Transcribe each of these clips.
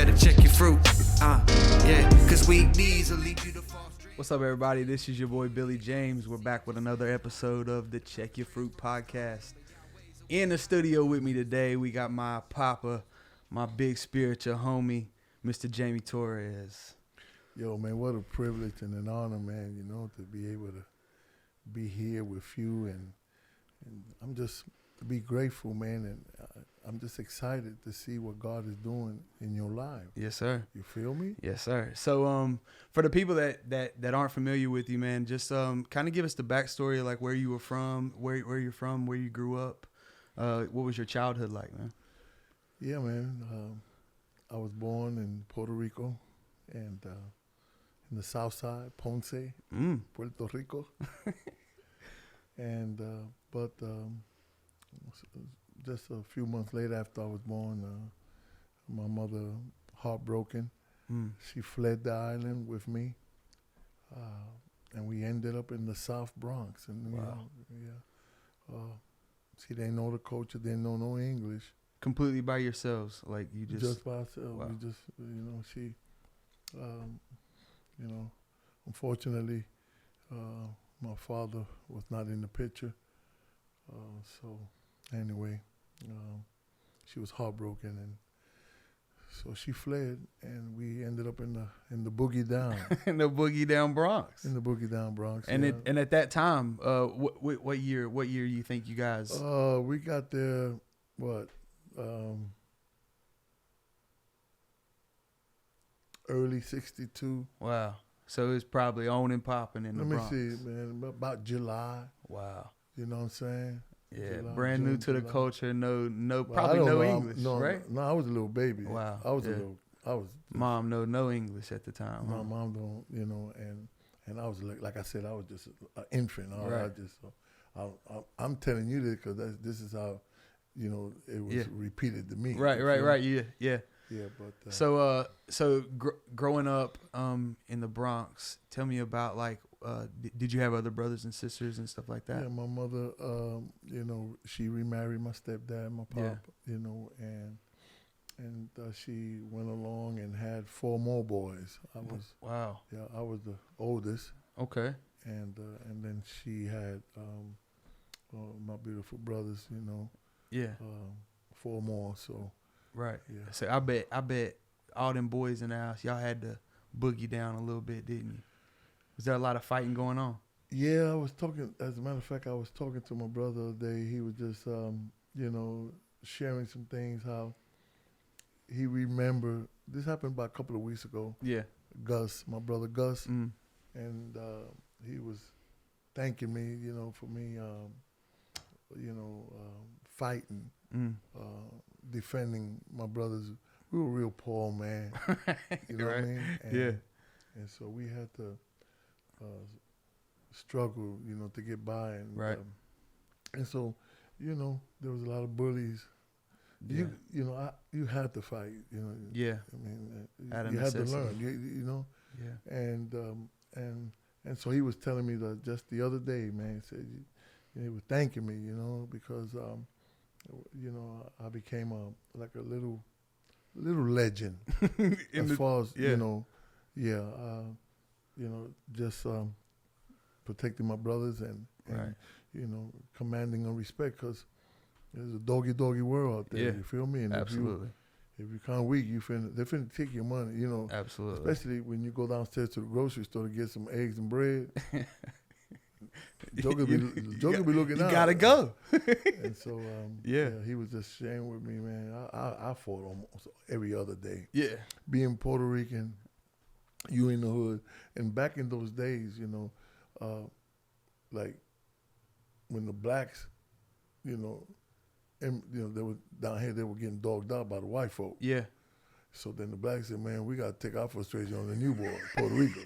better check your fruit. Yeah, cause weak knees will lead you to false dreams. What's up, everybody? This is your boy Billy James. We're back with another episode of the Check Your Fruit podcast. In the studio with me today, we got my papa, my big spiritual homie, Mr. Jaime Torres. Yo, man, what a privilege and an honor, man, you know, to be able to be here with you. And I'm just to be grateful, man, and I'm just excited to see what God is doing in your life. Yes, sir. You feel me? Yes, sir. So for the people that aren't familiar with you, man, just kind of give us the backstory of like where you were from, where you're from, where you grew up. What was your childhood like, man? Yeah, man. I was born in Puerto Rico and in the south side, Ponce, Puerto Rico. And but just a few months later after I was born, my mother, heartbroken, she fled the island with me. And we ended up in the South Bronx. And wow. She didn't know the culture, didn't know no English. Completely by yourselves, like you just by ourselves. Wow. We just, she, unfortunately, my father was not in the picture. So anyway, she was heartbroken, and so she fled, and we ended up in the boogie down. in the boogie down Bronx. In the boogie down Bronx. And yeah. and at that time, what year you think you guys? We got there. Early '62. Wow. So it's probably on and popping in the Bronx. Let me see, man. About July. Wow. You know what I'm saying? Yeah, July, brand June, new to the July. culture. No, Well, probably no English, right? No, I was a little baby. Wow. I was. Mom, no English at the time. My huh? mom don't, and I was like I said, I was just an infant. Right. I'm telling you this because this is how, it was repeated to me. Right. Yeah. Yeah, but So growing up in the Bronx, tell me about like, did you have other brothers and sisters and stuff like that? yeah, my mother, she remarried my stepdad, my pop, and she went along and had 4 more boys. Wow. Yeah, I was the oldest. Okay. And then she had my beautiful brothers, Yeah. 4 more. So Right. yeah. So I bet all them boys in the house, y'all had to boogie down a little bit, didn't you? Was there a lot of fighting going on? Yeah, I was talking. As a matter of fact, I was talking to my brother the other day. He was just, sharing some things. How he remembered. This happened about a couple of weeks ago. Yeah. Gus, my brother Gus, Mm. and he was thanking me, for me, fighting, defending my brothers. We were real poor, man. You know what I Right. mean? Yeah. And so we had to struggle, to get by. And, Right. And so, there was a lot of bullies. Yeah. You had to fight, Yeah. I mean, Out of you had to necessity. learn, Yeah. And so he was telling me that just the other day, man, he said, he was thanking me, because, I became like a little legend as far as, just protecting my brothers and Right. commanding on respect, because there's a doggy world out there. Yeah. You feel me? And Absolutely. if you're kind of weak, they're finna take your money. Absolutely. Especially when you go downstairs to the grocery store to get some eggs and bread. Joker be looking out. You gotta go. And so, Yeah. he was just sharing with me, man. I fought almost every other day. Yeah. Being Puerto Rican, you in the hood, and back in those days, like when the blacks, they were down here, they were getting dogged out by the white folk. Yeah. So then the blacks said, man, we got to take our frustration on the new boy, Puerto Rico.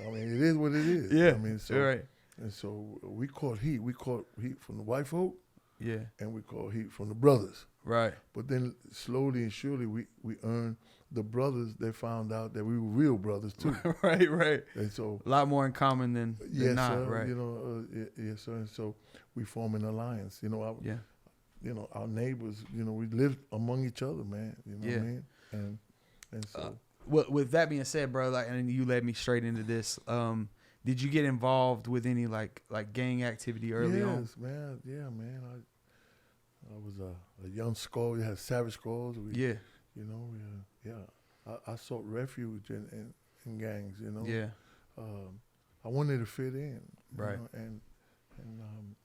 I mean, it is what it is. Yeah. I mean, so, right. And so we caught heat. We caught heat from the white folk, Yeah. and we caught heat from the brothers. Right. But then slowly and surely we earned the brothers. They found out that we were real brothers too. Right. And so A lot more in common than yes, not, sir. right? Yes, sir. And so we form an alliance. Yeah. Our neighbors. We lived among each other, man. You know Yeah. what I mean? And so, with that being said, bro, like, and you led me straight into this. Did you get involved with any like gang activity early on? yes, man. Yeah, man. I was a young skull. We had savage skulls. Yeah. You know, I sought refuge in gangs. You know. Yeah. I wanted to fit in. Right. You know, and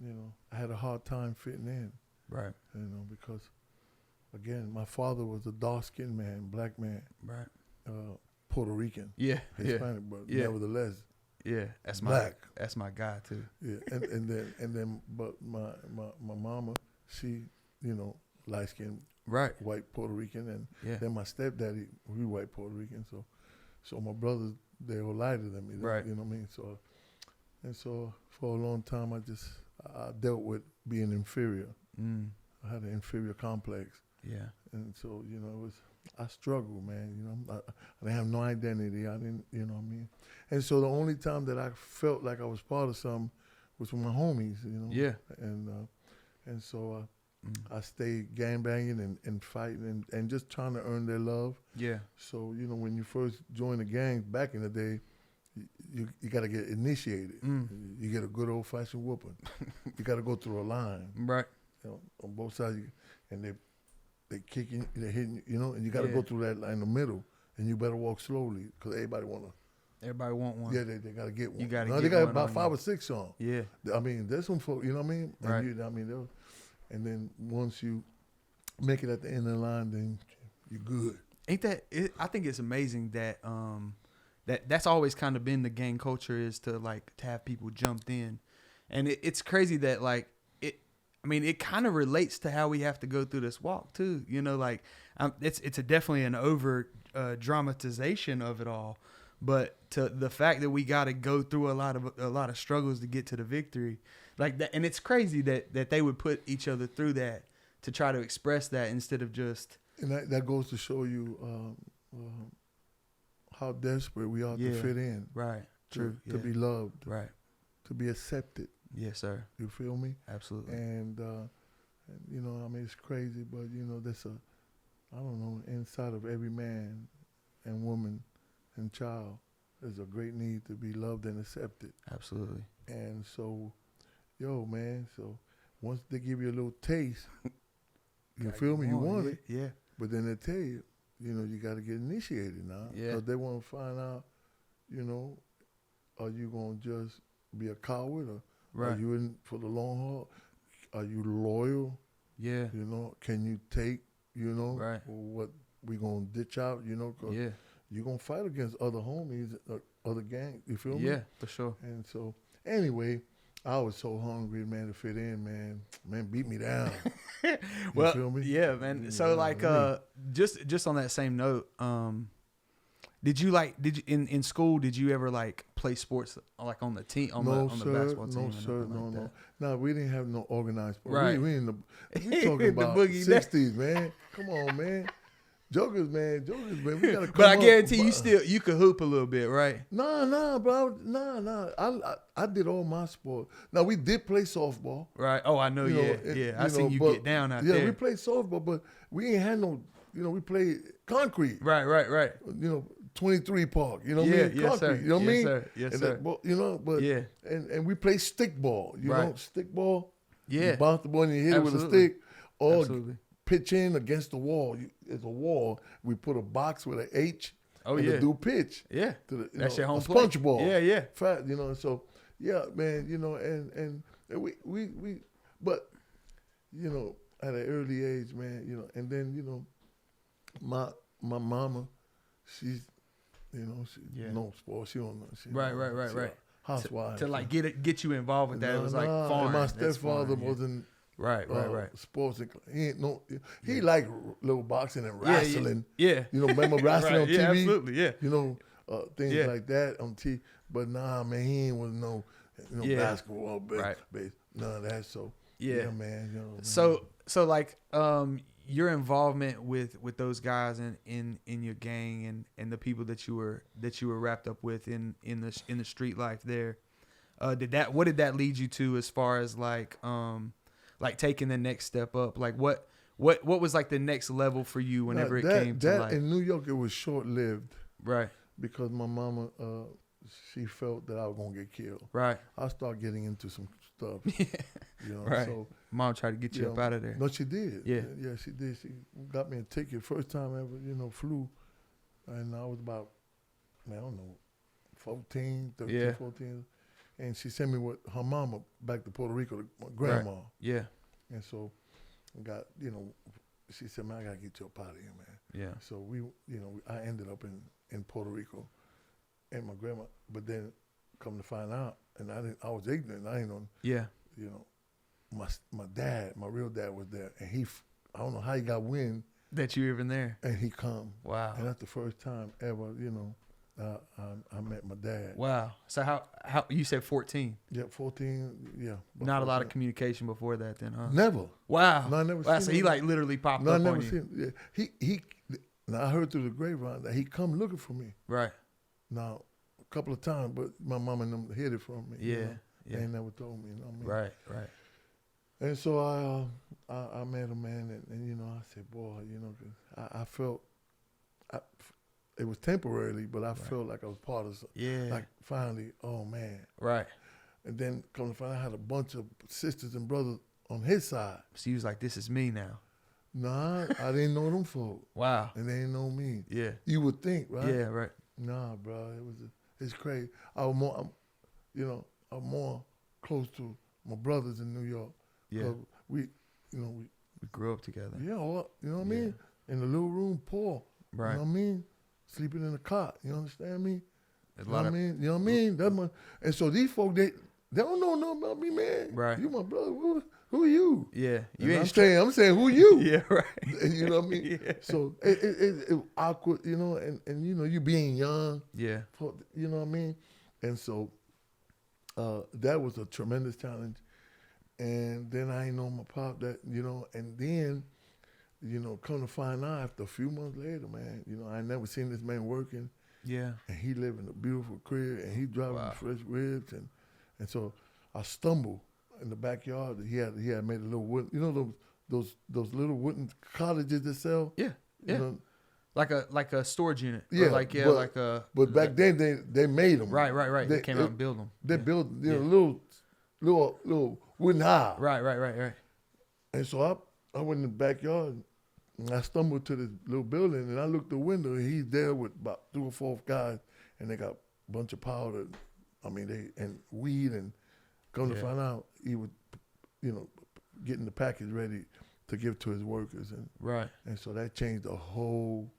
you know, I had a hard time fitting in. Right. You know, because again, my father was a dark-skinned man, black man, Right. Puerto Rican, Yeah. Hispanic, but Yeah. nevertheless, Yeah. That's black. That's my guy too. Yeah, and then, but my mama, she, you know, light-skinned, Right. white Puerto Rican, and Yeah. then my stepdaddy, we white Puerto Rican, so my brothers, they were lighter than me, Right. You know what I mean? So for a long time, I dealt with being inferior. I had an inferior complex. Yeah. And so, you know, I struggled, man. You know, I didn't have no identity. I didn't, you know what I mean? And so the only time that I felt like I was part of something was with my homies, you know? Yeah. And so I stayed gangbanging and fighting and just trying to earn their love. Yeah. So, you know, when you first join the gang back in the day, you got to get initiated. You get a good old-fashioned whooping. You got to go through a line. Right. You know, on both sides, and they kicking, they hitting, you know, and you got to go through that line in the middle, and you better walk slowly because everybody want one. Yeah, they got to get one. You got to no, get they got one about on 5 you. or 6 on. Yeah. I mean, there's some folk, you know what I mean? And Right. and then once you make it at the end of the line, then you're good. Ain't that? I think it's amazing that that's always kind of been the gang culture, is to have people jumped in, and it's crazy that it kind of relates to how we have to go through this walk too. You know, it's definitely an over dramatization of it all, but to the fact that we got to go through a lot of struggles to get to the victory, like that, and it's crazy that they would put each other through that to try to express that instead of just. And that goes to show you how desperate we are to fit in. Right. True. To be loved. Right. To be accepted. Yes, sir. You feel me? Absolutely. And you know, I mean, it's crazy, but you know, I don't know, inside of every man and woman and child, there's a great need to be loved and accepted. Absolutely. And so, man, so once they give you a little taste, you feel me? You want it. Yeah. But then they tell you, you know, you got to get initiated now. Yeah. Because they want to find out, you know, are you going to just be a coward, or Right. are you in for the long haul? Are you loyal? Yeah. You know, can you take, you know, Right. what we going to ditch out, you know, because you're going to fight against other homies, other gangs, you feel me? Yeah, for sure. And so, anyway, I was so hungry, man, to fit in, man. Man, beat me down. Well, feel me? yeah, man. So just on that same note, did you in school, did you ever play sports on the team, on the basketball team? No, sir, no. No, we didn't have no organized sport. Right. We talking The about boogie 60s, man. Come on, man. Jokers, man. We gotta come But I up. guarantee you could hoop a little bit, right? Nah, bro. Nah. I did all my sport. Now, we did play softball. Right. Oh, I know. I seen you get down out there. Yeah, we played softball, but we ain't had no, we played concrete. Right. 23 Park, you know what I mean? Yes, sir. You know what I mean? Yes, sir. And we play stick ball, you know, stick ball. Yeah. You bounce the ball and you hit it with a Absolutely. stick, or Absolutely. pitch in against the wall. It's a wall. We put a box with an H. Oh, and yeah. the dude pitch. Yeah. To the, That's your home a plate. sponge ball. Yeah. Fat, so yeah, man, and we but at an early age, man, and then my mama, she's no sports. She don't know. Right. Housewife. To get you involved with that, it was foreign. And my That's stepfather foreign, yeah. wasn't Right. sports. He liked little boxing and wrestling. Yeah. Remember wrestling on TV? Yeah, absolutely. Yeah. Things like that on TV. But nah, man, he ain't with no basketball, base, none of that. So yeah, man. Man. So your involvement with those guys in your gang and the people that you were wrapped up with in the street life there, what did that lead you to as far as taking the next step up? Like what What was like the next level for you whenever it came to like in New York, it was short lived right, because my mama, she felt that I was gonna get killed. right, I started getting into some stuff, you know. right. So Mom tried to get you up out of there. no, she did. Yeah. Yeah, she did. She got me a ticket first time I ever, flew, and I was about, I don't know, 14, 13, Yeah. 14, and she sent me with her mama back to Puerto Rico, to my grandma. Right. Yeah, And so, got she said, "Man, I gotta get you up out of here, man." yeah, So I ended up in Puerto Rico, and my grandma. But then, come to find out, and I was ignorant. I didn't know. yeah, My dad, my real dad, was there, and I don't know how he got wind, that you even there. and he come. Wow. And that's the first time ever, I met my dad. Wow. So how you said 14? Yeah, 14. Yeah. about Not a lot 14. of communication before that, then, huh? Never. Wow. No, I never Wow. seen So he him. like literally popped No, I up never on you. seen. Yeah. He. Now I heard through the grapevine that he come looking for me. Right. Now, a couple of times, but my mom and them hid it from me. Yeah. Yeah. They never told me. You know what I mean? Right. Right. And so I met him, man, and I said, boy, 'cause I felt, it was temporarily, but I felt like I was part of something. Yeah. Like finally, oh man. Right. And then come to find out I had a bunch of sisters and brothers on his side. So he was like, "This is me now." Nah, I didn't know them folk, Wow. and they didn't know me. Yeah. You would think, right? Yeah. Right. Nah, bro, it's crazy. I was more, I'm more close to my brothers in New York. Yeah. 'Cause we We grew up together. you know what I mean? In the little room, poor. Right. You know what I mean? Sleeping in the cot. You understand me? There's You know what I mean? You know what I mean? That's my, and so these folk, they don't know nothing about me, man. Right. You my brother. Who are you? Yeah. And You I'm ain't. saying, who you? Yeah. Right. You know what I mean? Yeah. So it was awkward, and you being young, Yeah. you know what I mean? And so that was a tremendous challenge. And then I ain't know my pop that, and then, come to find out after a few months later, man, I never seen this man working, Yeah. and he lived in a beautiful crib, and he driving Wow. fresh ribs, and so I stumbled in the backyard. He had made a little wooden, those little wooden cottages that sell. Yeah. You Yeah. know? Like a storage unit. Or Yeah, like but- like a. But back then they made them. Right. They came out and built them. They Yeah. built Yeah. little wooden house. Right. And so I went in the backyard and I stumbled to this little building and I looked the window and he's there with about 3 or 4 guys and they got a bunch of powder, and weed, and come to Yeah. find out he was, getting the package ready to give to his workers, Right. and so that changed the whole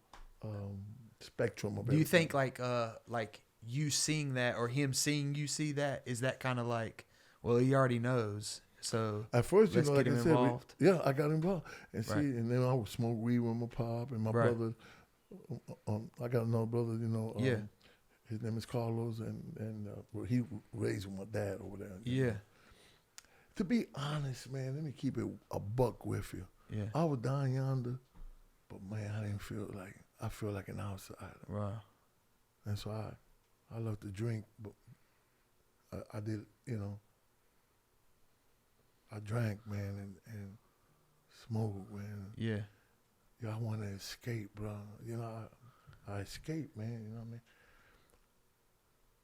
spectrum of Do you everything. think like you seeing that or him seeing you see that, is that kind of like, well, he already knows, so At first, let's like get I him said, involved? I got involved. And Right. and then I would smoke weed with my pop and my Right. brother. I got another brother, Yeah. his name is Carlos, and he raised with my dad over there. Yeah. To be honest, man, let me keep it a buck with you. Yeah. I was down yonder, but man, I feel like an outsider. Wow. And so I love to drink, but I did, I drank, man, and smoked, man. Yeah. I want to escape, bro. I escaped, man. You know what I mean?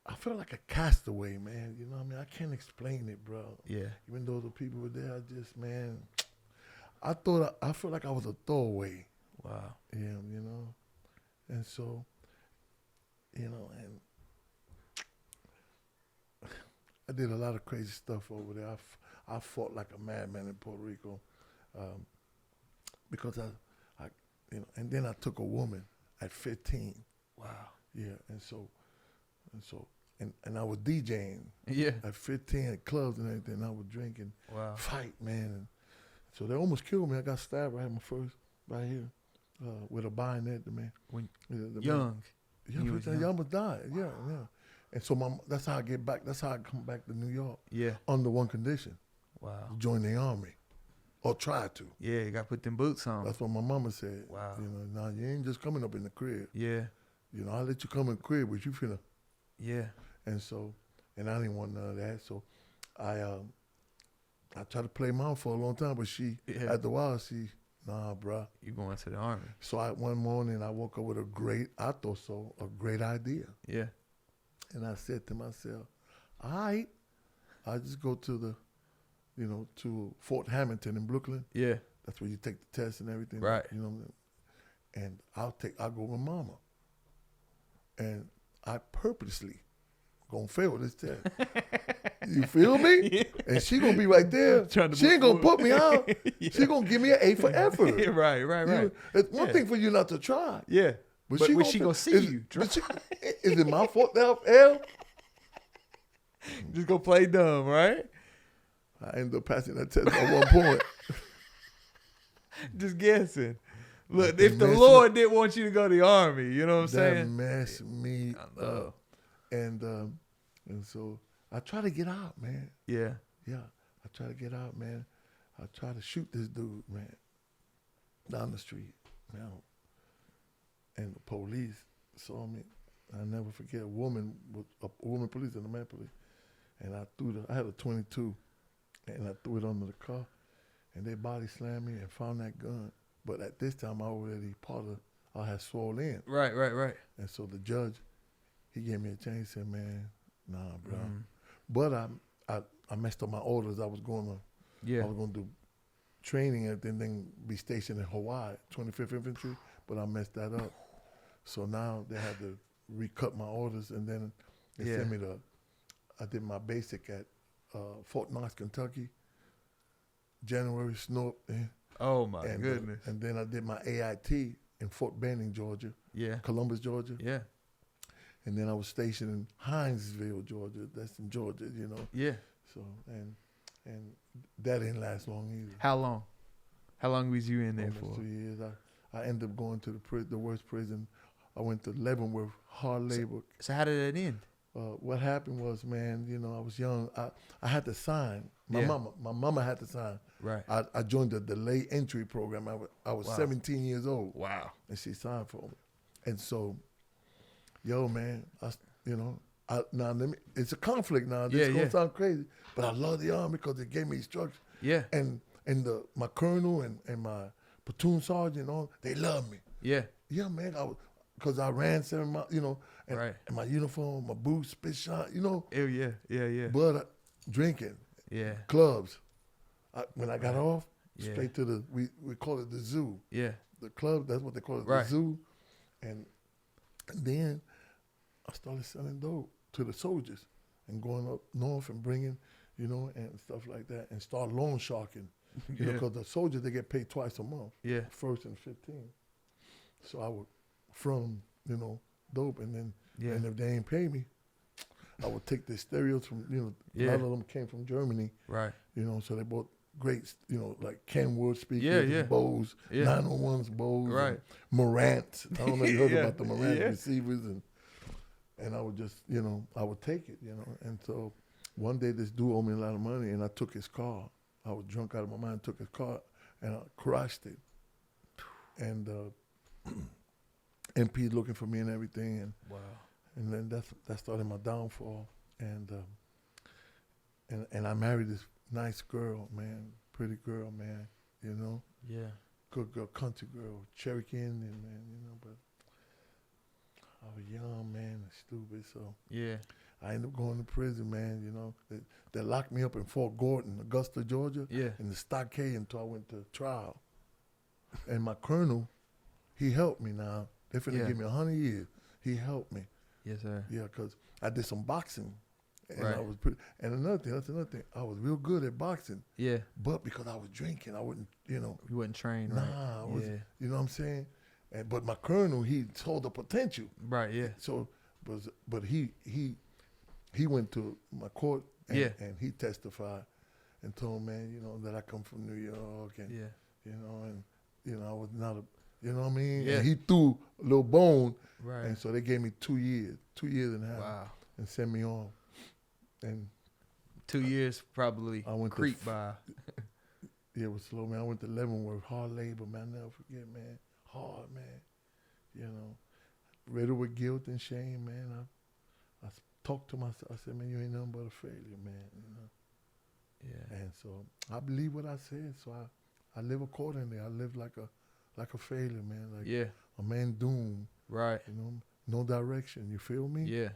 I feel like a castaway, man. You know what I mean? I can't explain it, bro. Yeah. Even though the people were there, I felt like I was a throwaway. Wow. Yeah, and so, and I did a lot of crazy stuff over there. I fought like a madman in Puerto Rico, because I and then I took a woman at 15. Wow. Yeah, and I was DJing Yeah. at 15 at clubs and everything. I was drinking, Wow. fight, man, and so they almost killed me. I got stabbed. I had my first right here with a bayonet, man. When The young. Yeah, You was I young. almost died. Yeah. And so that's how I get back. That's how I come back to New York Yeah. under one condition: Wow. join the army, or try to. Yeah, you got to put them boots on. That's what my mama said. Wow. Now you ain't just coming up in the crib. Yeah. I'll let you come in the crib, but you finna. Yeah. And so, and I didn't want none of that. So, I tried to play mom for a long time, but Yeah. after a while, Nah, bruh. You going to the Army. So one morning I woke up with a great idea. Yeah. And I said to myself, all right, I'll just go to to Fort Hamilton in Brooklyn. Yeah. That's where you take the test and everything. Right. You know, and I'll go with mama. And I purposely gonna fail this test. You feel me? Yeah. And she gonna be right there. She ain't gonna put me out. Yeah. She gonna give me an A for effort. Right. It's one thing for you not to try. Yeah. But she gonna see you. Is it my fault now, L? Just go play dumb, right? I ended up passing that test at one point. Just guessing. Look, if the Lord didn't want you to go to the Army, you know what I'm saying? That messed me up. And so I try to get out, man. Yeah. Yeah, I try to get out, man. I try to shoot this dude, man, down the street, man. And the police saw me. I never forget a woman police and a man police. And I had a 22, and I threw it under the car, and they body slammed me and found that gun. But at this time, I had swole in. Right. And so the judge, he gave me a chance. He said, man, nah, bro. But I messed up my orders. I was going to do training and then be stationed in Hawaii, 25th Infantry, but I messed that up. So now they had to recut my orders, and then they sent me I did my basic at Fort Knox, Kentucky, January, snow up there. Oh, my goodness. And then I did my AIT in Fort Benning, Georgia. Yeah. Columbus, Georgia. Yeah. And then I was stationed in Hinesville, Georgia. That's in Georgia, you know. Yeah. So, and that didn't last long either. How long? How long was you in there Almost for? 2 years. I ended up going to the worst prison. I went to Leavenworth, hard labor. So how did it end? What happened was, man, I was young. I had to sign. My mama had to sign. Right. I joined the delay entry program. I was 17 years old. Wow. And she signed for me. And so, man, it's a conflict now. This is gonna sound crazy, but I love the Army because it gave me instruction. Yeah. And my colonel and my platoon sergeant, they love me. Yeah. Yeah, man. Because I ran 7 miles, and my uniform, my boots, spit shot, Oh, yeah. But drinking, clubs. When I got off, straight to we call it the zoo. Yeah. The club, that's what they call it, the zoo. And then I started selling dope to the soldiers and going up north and bringing, and stuff like that, and start loan sharking. Because the soldiers, they get paid twice a month. Yeah. First and 15th. So I would, from, dope, and then, and if they ain't pay me, I would take the stereos from, a lot of them came from Germany. Right. So they bought great, like Kenwood speakers, Bose, 901s, Bose, right. Marantz. I don't know if you heard about the Marantz receivers, and I would just, I would take it, And so one day this dude owed me a lot of money, and I took his car. I was drunk out of my mind, took his car, and I crashed it. And MP looking for me and everything, and and then that started my downfall. And I married this nice girl, man, pretty girl, man, Yeah. Good girl, country girl, Cherokee Indian, man, but I was young, man, and stupid, so I ended up going to prison, man, They locked me up in Fort Gordon, Augusta, Georgia, in the stockade until I went to trial. And my colonel, he helped me now. They finna give me 100 years. He helped me. Yes, sir. Yeah, because I did some boxing. And right. I was and that's another thing. I was real good at boxing. Yeah. But because I was drinking, I wouldn't, You wasn't trained, nah, right? I was, you know what I'm saying? But my colonel, he saw the potential. Right, yeah. So, but he went to my court and he testified and told, man, that I come from New York and, and, I was not a, you know what I mean? Yeah. And he threw a little bone. Right. And so they gave me 2 years and a half. Wow. And sent me on. And 2 years probably creeped by. Yeah, it was slow, man. I went to Leavenworth, hard labor, man. I'll never forget, man. Hard, man. Riddled with guilt and shame, man. I talked to myself. I said, man, you ain't nothing but a failure, man. Yeah. And so I believe what I said, so I live accordingly. I live like a failure, man. Like Yeah. a man doomed. Right. You know, no direction. You feel me? Yeah.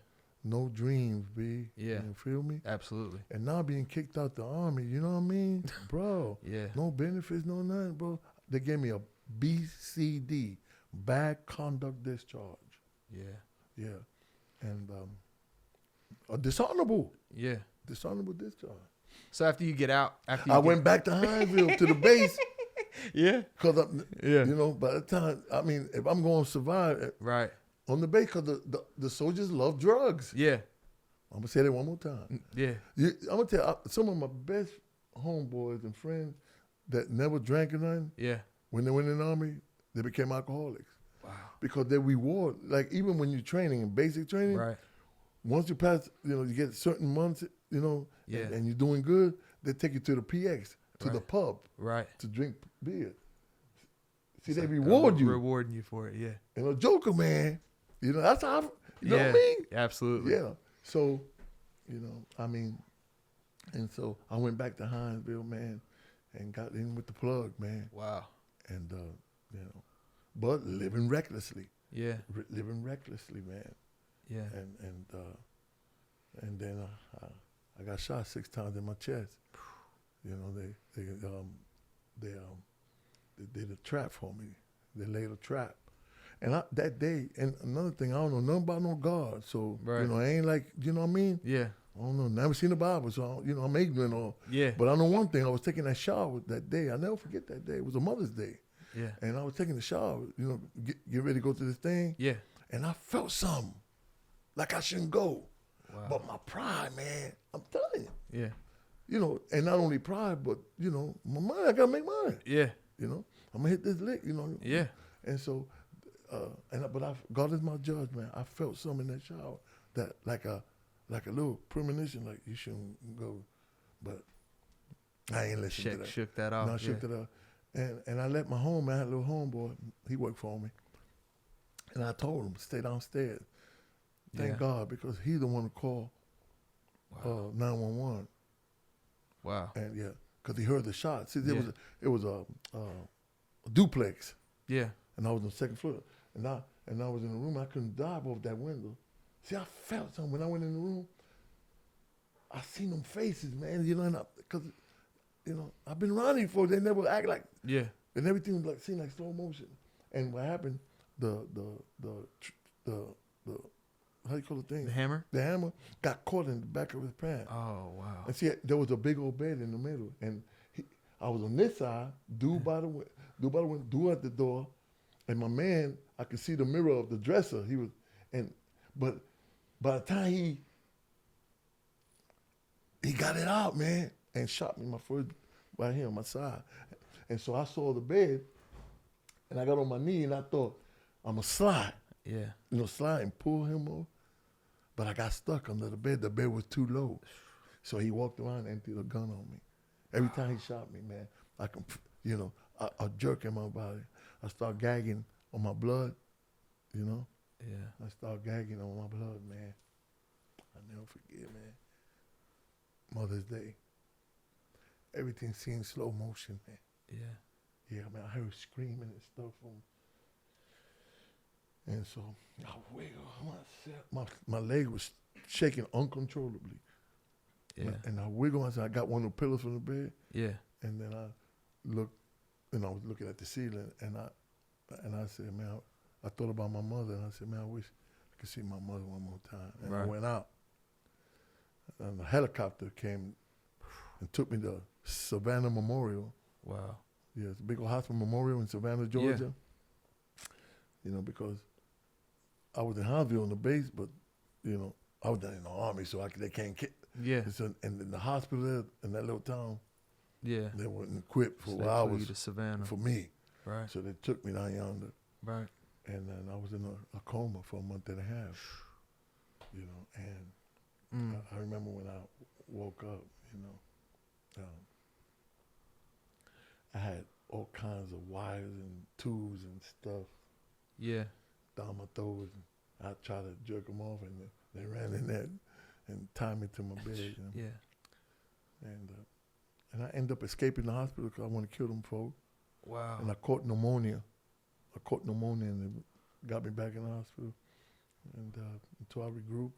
No dreams, B. Yeah. You feel me? Absolutely. And now being kicked out the army, you know what I mean? Bro. Yeah. No benefits, no nothing, bro. They gave me a BCD, bad conduct discharge. Yeah. Yeah. And a dishonorable discharge. So after you get out, I went back to Hinesville to the base. Yeah. Because, Yeah. you know, by the time, I mean, if I'm going to survive Right. on the base, because the soldiers love drugs. Yeah. I'm going to say that one more time. Yeah. I'm going to tell you, some of my best homeboys and friends that never drank or nothing, Yeah. when they went in the army, they became alcoholics. Wow. Because they reward, like even when you're training in basic training, Right. once you pass, you know, you get certain months, you know, Yeah. and you're doing good, they take you to the PX, to the Right. pub, Right. to drink beer. See, It's they like, reward you. Rewarding you for it. Yeah. And a joker, man, you know, that's how, you know yeah. what I mean? Absolutely. Yeah. So, you know, I mean, and so I went back to Hinesville, man, and got in with the plug, man. Wow. And, you know, but living recklessly. Yeah. Living recklessly, man. Yeah. And then I got shot 6 times in my chest. You know, they did a trap for me. They laid a trap. And that day, and another thing, I don't know nothing about no God. So, Right. you know, I ain't like, you know what I mean? Yeah. I don't know, never seen the Bible, so, you know, I'm ignorant or. Yeah. But I know one thing, I was taking that shower that day. I'll never forget that day. It was a Mother's Day. Yeah. And I was taking the shower, you know, get ready to go to this thing. Yeah. And I felt something, like I shouldn't go. Wow. But my pride, man, I'm telling you. Yeah. You know, and not only pride, but, you know, my money, I got to make money. Yeah. You know, I'm going to hit this lick, you know. Yeah. And so, God is my judge, man. I felt something in that shower that like a little premonition, like you shouldn't go. But I ain't listening to that. Shook that off. No, I shook it up. And I let my home, I had a little homeboy, he worked for me. And I told him, stay downstairs. Thank God, because he's the one to call 911. Wow. And yeah, because he heard the shots. See, it was a duplex. Yeah. And I was on the second floor. And I was in the room. I couldn't dive off that window. See, I felt something when I went in the room. I seen them faces, man. You know, because you know, I've been around these folks. They never act like. Yeah. And everything was like seemed like slow motion. And what happened? The how do you call the thing? The hammer? The hammer got caught in the back of his pants. Oh, wow. And see, there was a big old bed in the middle, and I was on this side, dude by the window, dude at the door, and my man, I could see the mirror of the dresser. But by the time he got it out, man, and shot me my first right here on my side, and so I saw the bed, and I got on my knee, and I thought I'm gonna slide, Yeah. you know, slide and pull him off. But I got stuck under the bed. The bed was too low. So he walked around and emptied a gun on me. Every time he shot me, man, I can, you know, a jerk in my body. I start gagging on my blood, you know. Yeah. I start gagging on my blood, man. I never forget, man. Mother's Day. Everything seemed slow motion, man. Yeah. Yeah, man, I heard screaming and stuff and so I wiggle. My leg was shaking uncontrollably. Yeah. And I wiggled myself. I got one of the pillows from the bed. Yeah. And then I looked, and I was looking at the ceiling, and I said, man, I thought about my mother, and I said, man, I wish I could see my mother one more time. And I went out, and a helicopter came and took me to Savannah Memorial. Wow. Yeah, it's a big old hospital memorial in Savannah, Georgia. You know, because I was in Hinesville on the base, but, you know, I was down in the Army, so they can't get. Yeah. And in the hospital there, in that little town, Yeah. they weren't equipped for So where they I flew you was, to Savannah. for me. Right. So they took me down yonder. Right. And then I was in a coma for a month and a half, you know, and I remember when I woke up, you know, I had all kinds of wires and tubes and stuff Yeah. down my throat. And I tried to jerk them off, and they ran in there and tied me to my bed. You know? Yeah. And I ended up escaping the hospital because I wanted to kill them folks. Wow. And I caught pneumonia. And it got me back in the hospital. And until I regrouped.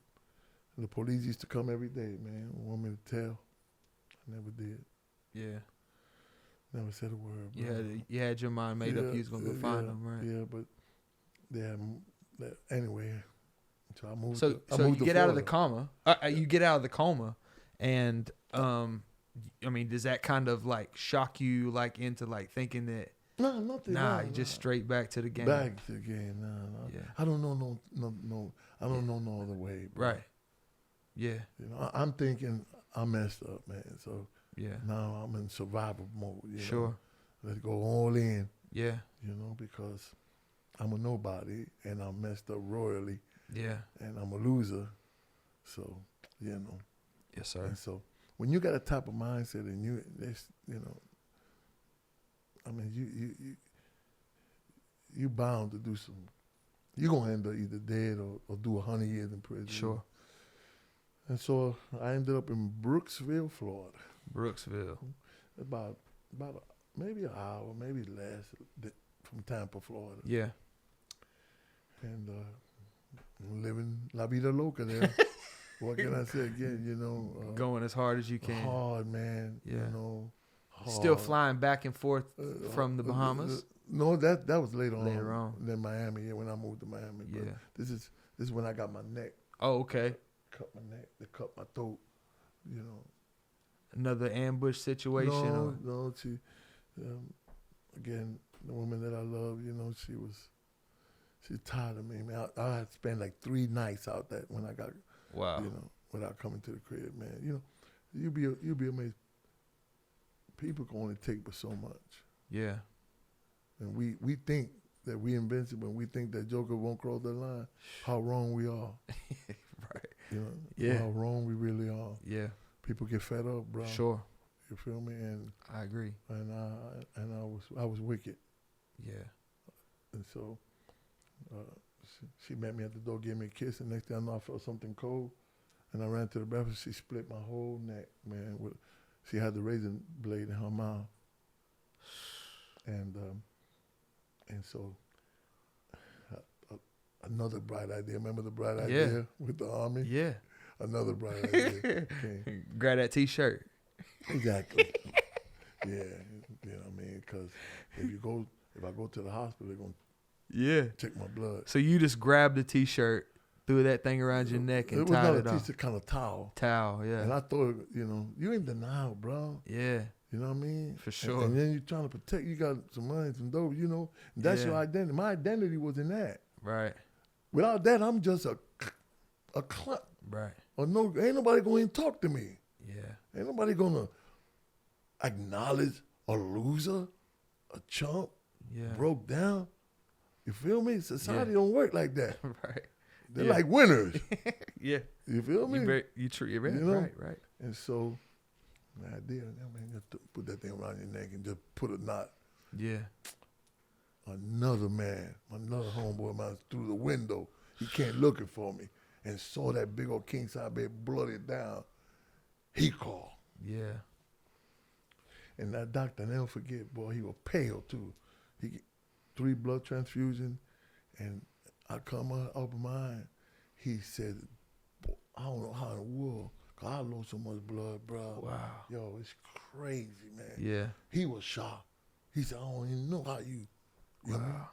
And the police used to come every day, man, want me to tell. I never did. Yeah. Never said a word. Bro. You had your mind made up you was going to go find them, right? Yeah, but anyway, so I moved So to you get out of the coma. You get out of the coma, and I mean, does that kind of like shock you like into like thinking that? No, nothing. You just straight back to the game. Back to the game. No. Yeah. I don't know no. I don't know no other way. Bro. Right. Yeah. You know, I'm thinking I messed up, man. So Yeah. now I'm in survival mode. You Sure. know? Let's go all in. Yeah. You know, because I'm a nobody and I'm messed up royally. Yeah. And I'm a loser. So, you know. Yes, sir. And so when you got a type of mindset and you know, I mean, you bound to do some. You're gonna end up either dead or do 100 years in prison. Sure. And so I ended up in Brooksville, Florida. Brooksville. About maybe an hour, maybe less from Tampa, Florida. Yeah. And living la vida loca there. What can I say again? You know, going as hard as you can. Hard, man. Yeah. You know, hard. Still flying back and forth from the Bahamas. No, that was later on. Later on. Then Miami. Yeah, when I moved to Miami. But Yeah. This is when I got my neck. Oh, okay. Cut my neck. They cut my throat. You know. Another ambush situation. No. She, again, the woman that I love. You know, she's tired of me. Man, I had to spend like 3 nights out that when I got. Wow. You know, without coming to the crib, man. You know, you'll be amazed. People can only take but so much. Yeah. And we think that we invincible, and we think that Joker won't cross the line. How wrong we are. Right. You know, Yeah. how wrong we really are. Yeah. People get fed up, bro. Sure. You feel me? And I agree. And I was wicked. Yeah. And so she met me at the door, gave me a kiss, and next thing I know, I felt something cold, and I ran to the bathroom. She split my whole neck, man. She had the razor blade in her mouth, and so another bright idea. Remember the bright idea with the Army? Yeah. Another bright idea came. Grab that T-shirt. Exactly. Yeah, you know what I mean? Because if I go to the hospital, they're gonna check my blood. So you just grabbed the T-shirt, threw that thing around your neck, and tied it off. It was kind of towel. Towel, yeah. And I thought, you know, you in denial, bro. Yeah. You know what I mean? For sure. And then you're trying to protect. You got some money, some dope, you know. And that's your identity. My identity was in that. Right. Without that, I'm just a clown. Right. Or no, ain't nobody going to talk to me. Yeah. Ain't nobody going to acknowledge a loser, a chump, broke down. You feel me? Society don't work like that. Right. They're like winners. Yeah. You feel me? You're right. You know? Right. And so, my idea, man, just put that thing around your neck and just put a knot. Yeah. Another homeboy of mine through the window. He came looking for me and saw that big old king size bed blooded down. He called. Yeah. And that doctor, I'll never forget, boy, he was pale too. He get 3 blood transfusions, and I come open my eye. He said, I don't know how in the world, because I lost so much blood, bro. Wow. Yo, it's crazy, man. Yeah. He was shocked. He said, I don't even know how you know?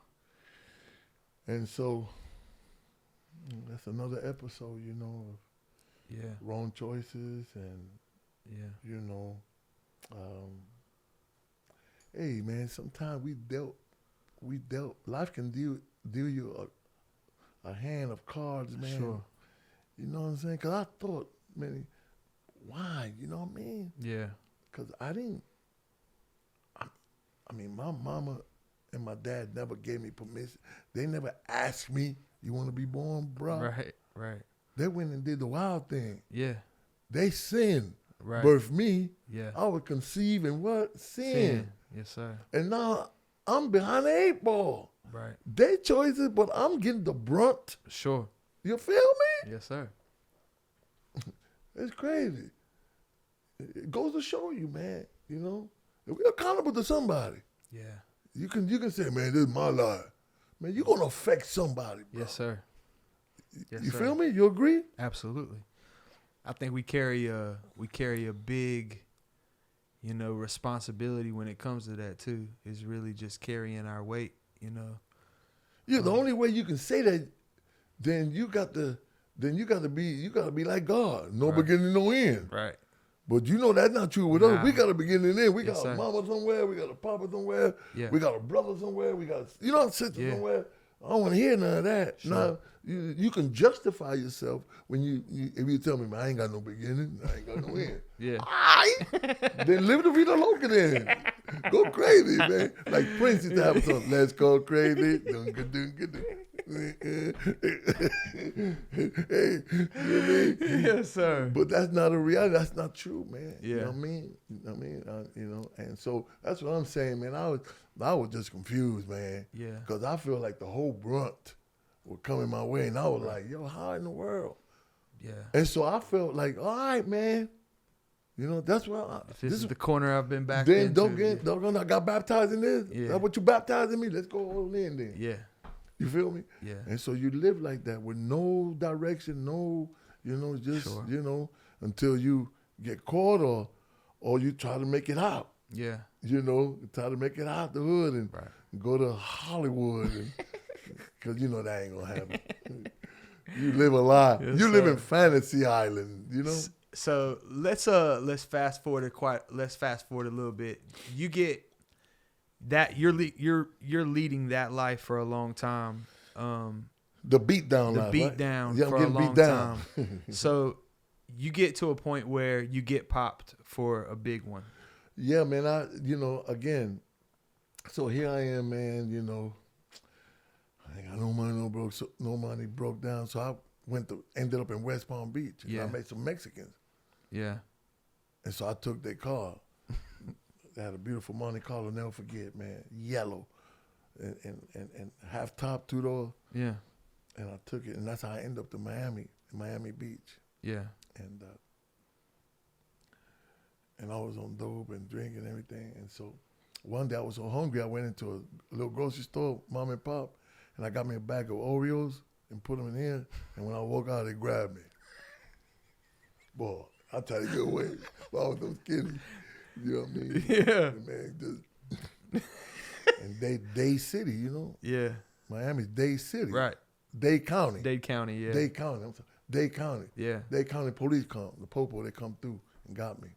And so, that's another episode, you know, of wrong choices and, you know, hey, man, sometimes we dealt, life can deal you a hand of cards, man. Sure. You know what I'm saying? Because I thought, man, why? You know what I mean? Yeah. Because I mean, my mama and my dad never gave me permission. They never asked me, you want to be born, bro? Right. They went and did the wild thing. Yeah. They sinned. Right. Birthed me. Yeah. I was conceived in what? Sin. Yes, sir. And now I'm behind the 8 ball. Right. They choices, but I'm getting the brunt. Sure. You feel me? Yes, sir. It's crazy. It goes to show you, man, you know, we're accountable to somebody. Yeah. You can say, man, this is my life. Man, you're gonna affect somebody, bro. Yes, sir. Yes, You sir. feel me? You agree? Absolutely. I think we carry a big, responsibility when it comes to that too. Is really just carrying our weight, Yeah, the only way you can say that, then you got to be like God. No Right. beginning, no end. Right. But you know that's not true with Nah. us. We got a beginning and end. We Yes, got sir. a mama somewhere. We got a papa somewhere. Yeah. We got a brother somewhere. We got a sister Yeah. somewhere. I don't want to hear none of that. Sure. Now, you can justify yourself when if you tell me, man, I ain't got no beginning, I ain't got no end. Yeah. All right. Then live the vida loca then. Go crazy, man. Like Prince used to have a song, let's go crazy. Hey, you know what I mean? Yes, sir. But that's not a reality. That's not true, man. Yeah. You know what I mean? And so that's what I'm saying, man. I was just confused, man. Yeah. Because I feel like the whole brunt was coming my way, and I was like, yo, how in the world? Yeah. And so I felt like, all right, man. That's what If this is the corner I've been back then into. I got baptized in this. Yeah. That's what you baptized in me. Let's go all in then. Yeah. You feel me? Yeah. And so you live like that with no direction, just Sure. Until you get caught or you try to make it out. Yeah. Try to make it out the hood and Right. go to Hollywood, because that ain't gonna happen. You live a lie. Yes, You live in sir. fantasy island. So let's fast forward a little bit. You get that you're leading that life for a long time. The beat down The life. beat right? down Yeah, I'm for a getting long beat down. time. So you get to a point where you get popped for a big one. Yeah, man. Again. So here I am, man. I ain't got no money, no money, broke down. So I ended up in West Palm Beach. And Yeah. I met some Mexicans. Yeah. And so I took their car. They had a beautiful Monte Carlo, never forget, man. Yellow. And half top, 2-door. Yeah. And I took it. And that's how I ended up to Miami Beach. Yeah. And I was on dope and drink and everything. And so one day I was so hungry, I went into a little grocery store, mom and pop, and I got me a bag of Oreos and put them in here. And when I walk out, they grabbed me. Boy, I tried to get away. But I was those kids. You know what I mean? Yeah. And man, and Dade City, Yeah. Miami's Dade City. Right. Dade County. Dade County. Yeah. Dade County. I'm sorry. Dade County. Yeah. Dade County police come. The popo, they come through and got me.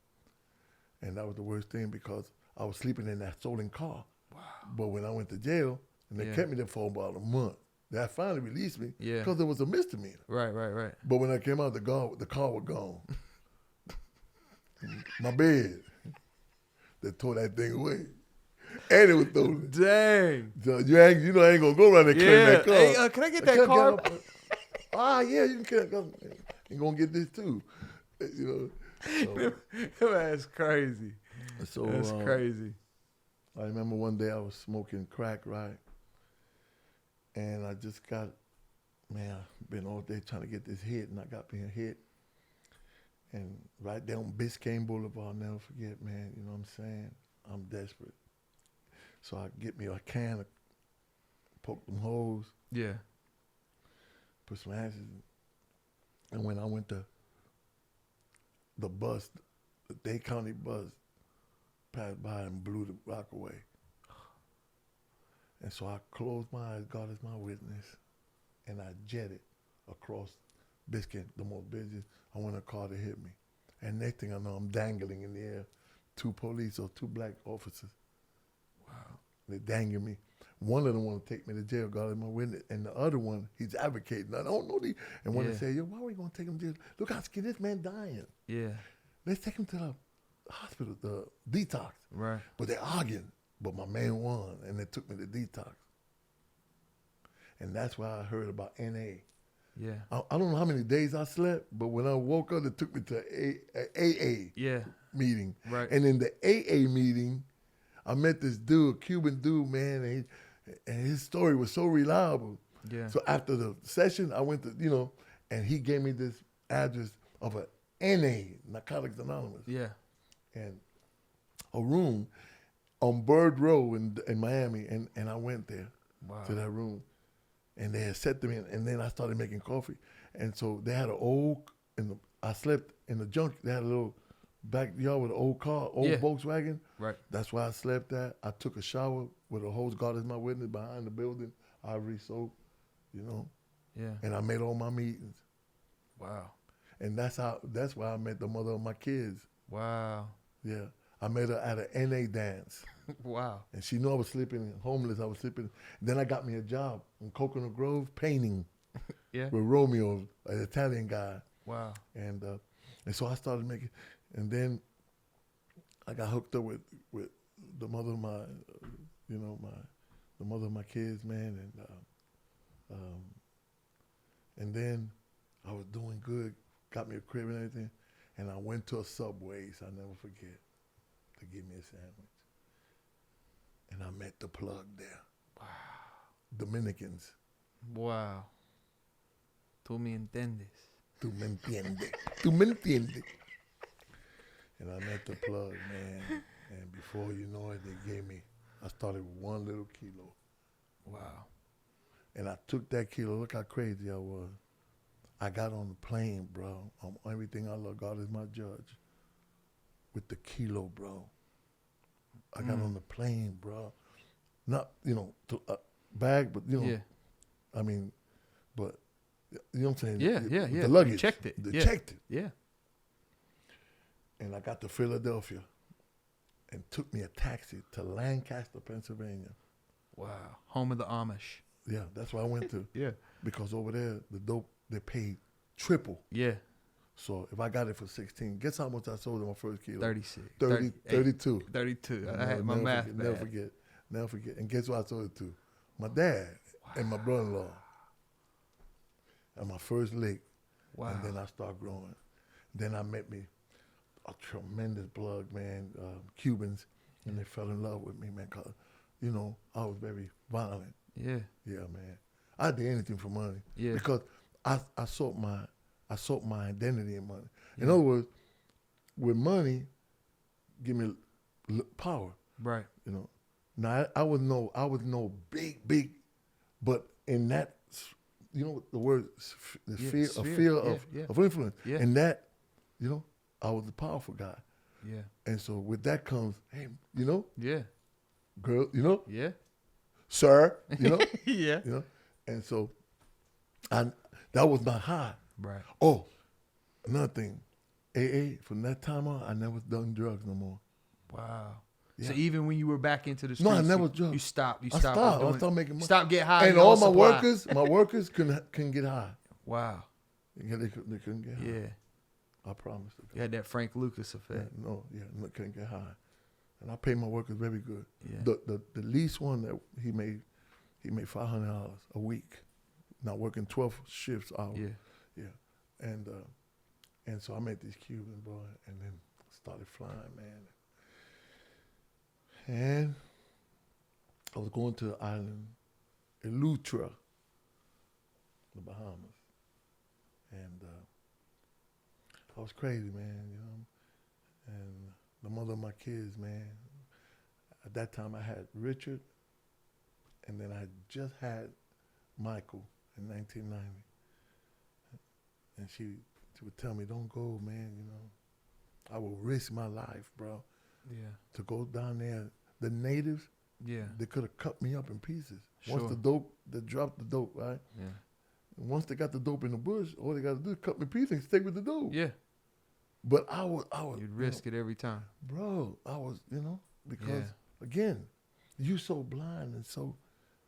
And that was the worst thing because I was sleeping in that stolen car. Wow. But when I went to jail, and they Yeah. kept me there for about a month, they finally released me Yeah. because it was a misdemeanor. Right. But when I came out, the car was gone. My bed, they tore that thing away. And it was stolen. Dang. So I ain't gonna go around and claim that car. Hey, can I get that car? Yeah, you can. You're gonna get this too. So, That's crazy. so That's crazy. I remember one day I was smoking crack, right? And I just got, man, I've been all day trying to get this hit, and I got being hit. And right there on Biscayne Boulevard, I'll never forget, man, you know what I'm saying? I'm desperate. So I get me a can, poke them holes, Yeah. put some ashes in. And when I went to the bus, the Dade County bus, passed by and blew the rock away. And so I closed my eyes, God is my witness, and I jetted across Biscayne, the most busy. I want a car to hit me. And next thing I know, I'm dangling in the air. 2 police or 2 black officers. Wow. They dangling me. One of them want to take me to jail, God is my witness. And the other one, he's advocating. I don't know. And when they say, yo, why are we going to take him to jail? Look how scared this man dying. Yeah. Let's take him to the hospital, the detox. Right. But they're arguing. But my man won, and they took me to detox. And that's why I heard about NA. Yeah. I don't know how many days I slept, but when I woke up, they took me to AA Yeah. meeting. Right. And in the AA meeting, I met this dude, a Cuban dude, man, and his story was so reliable. Yeah. So after the session, I went to, and he gave me this address of a NA, Narcotics Anonymous. Yeah. And a room. on Bird Row in Miami, and I went there Wow. to that room, and they had set them in, and then I started making coffee, and so they had an old, I slept in the junk. They had a little backyard with an old car, Volkswagen. Right. That's why I slept at. I took a shower with a hose, God is my witness, behind the building, ivory soap, Yeah. and I made all my meetings, Wow. and that's why I met the mother of my kids. Wow. Yeah, I met her at an NA dance. Wow. And she knew I was sleeping homeless. I was sleeping. Then I got me a job in Coconut Grove painting Yeah. with Romeo, an Italian guy. Wow. And so I started making. And then I got hooked up with the mother of my, the mother of my kids, man. And then I was doing good, got me a crib and everything. And I went to a Subway's, I'll never forget, to give me a sandwich. And I met the plug there. Wow. Dominicans. Wow. Tú me entiendes. Tú me entiendes. Tú me entiendes. And I met the plug, man. And before you know it, they gave me, I started with 1 little kilo. Wow. And I took that kilo. Look how crazy I was. I got on the plane, bro. On everything I love, God is my judge. With the kilo, bro. I got on the plane, bro. Not, bag, but, Yeah. I mean, but, you know what I'm saying? Yeah. The luggage. You checked it. They Yeah. checked it. Yeah. And I got to Philadelphia and took me a taxi to Lancaster, Pennsylvania. Wow. Home of the Amish. Yeah, that's where I went to. Yeah. Because over there, the dope, they paid triple. Yeah. So if I got it for 16, guess how much I sold in my first kilo? 36. 32. 32. I had my math bad. Never forget. And guess what I sold it to? My dad and my brother-in-law. And my first lick. Wow. And then I start growing. Then I met me a tremendous plug, man, Cubans, and they fell in love with me, man, because, I was very violent. Yeah. Yeah, man. I did anything for money. Yeah. Because I sought my identity in money. In other words, with money, give me power. Right. Now I was no big, but in that, the word, the fear of influence. Yeah. And that, I was a powerful guy. Yeah. And so with that comes, hey, Yeah. girl, Yeah. sir, Yeah. And so that was my high. Right. Oh, another thing, AA, from that time on, I never done drugs no more. Wow. Yeah. So even when you were back into the streets, No, I never drugged. You stopped. I stopped making money. Stop get high. And all my workers couldn't get high. Wow. Yeah, they couldn't get high. Yeah. I promise. You had that Frank Lucas effect. Couldn't get high. And I paid my workers very good. Yeah. The least one that he made $500 a week. Now working 12 shifts hours. Yeah. Yeah. And so I met this Cuban boy and then started flying, man. And I was going to the island, Eleuthera, the Bahamas. And I was crazy, man, And the mother of my kids, man, at that time I had Richard, and then I just had Michael in 1990. And she would tell me, don't go, man, I will risk my life, bro. Yeah. To go down there. The natives, they could have cut me up in pieces. Sure. Once the dope, they dropped the dope, right? Yeah. And once they got the dope in the bush, all they got to do is cut me pieces and stay with the dope. Yeah. But I was. You'd risk it every time. Bro, I was, because, again, you so blind and so,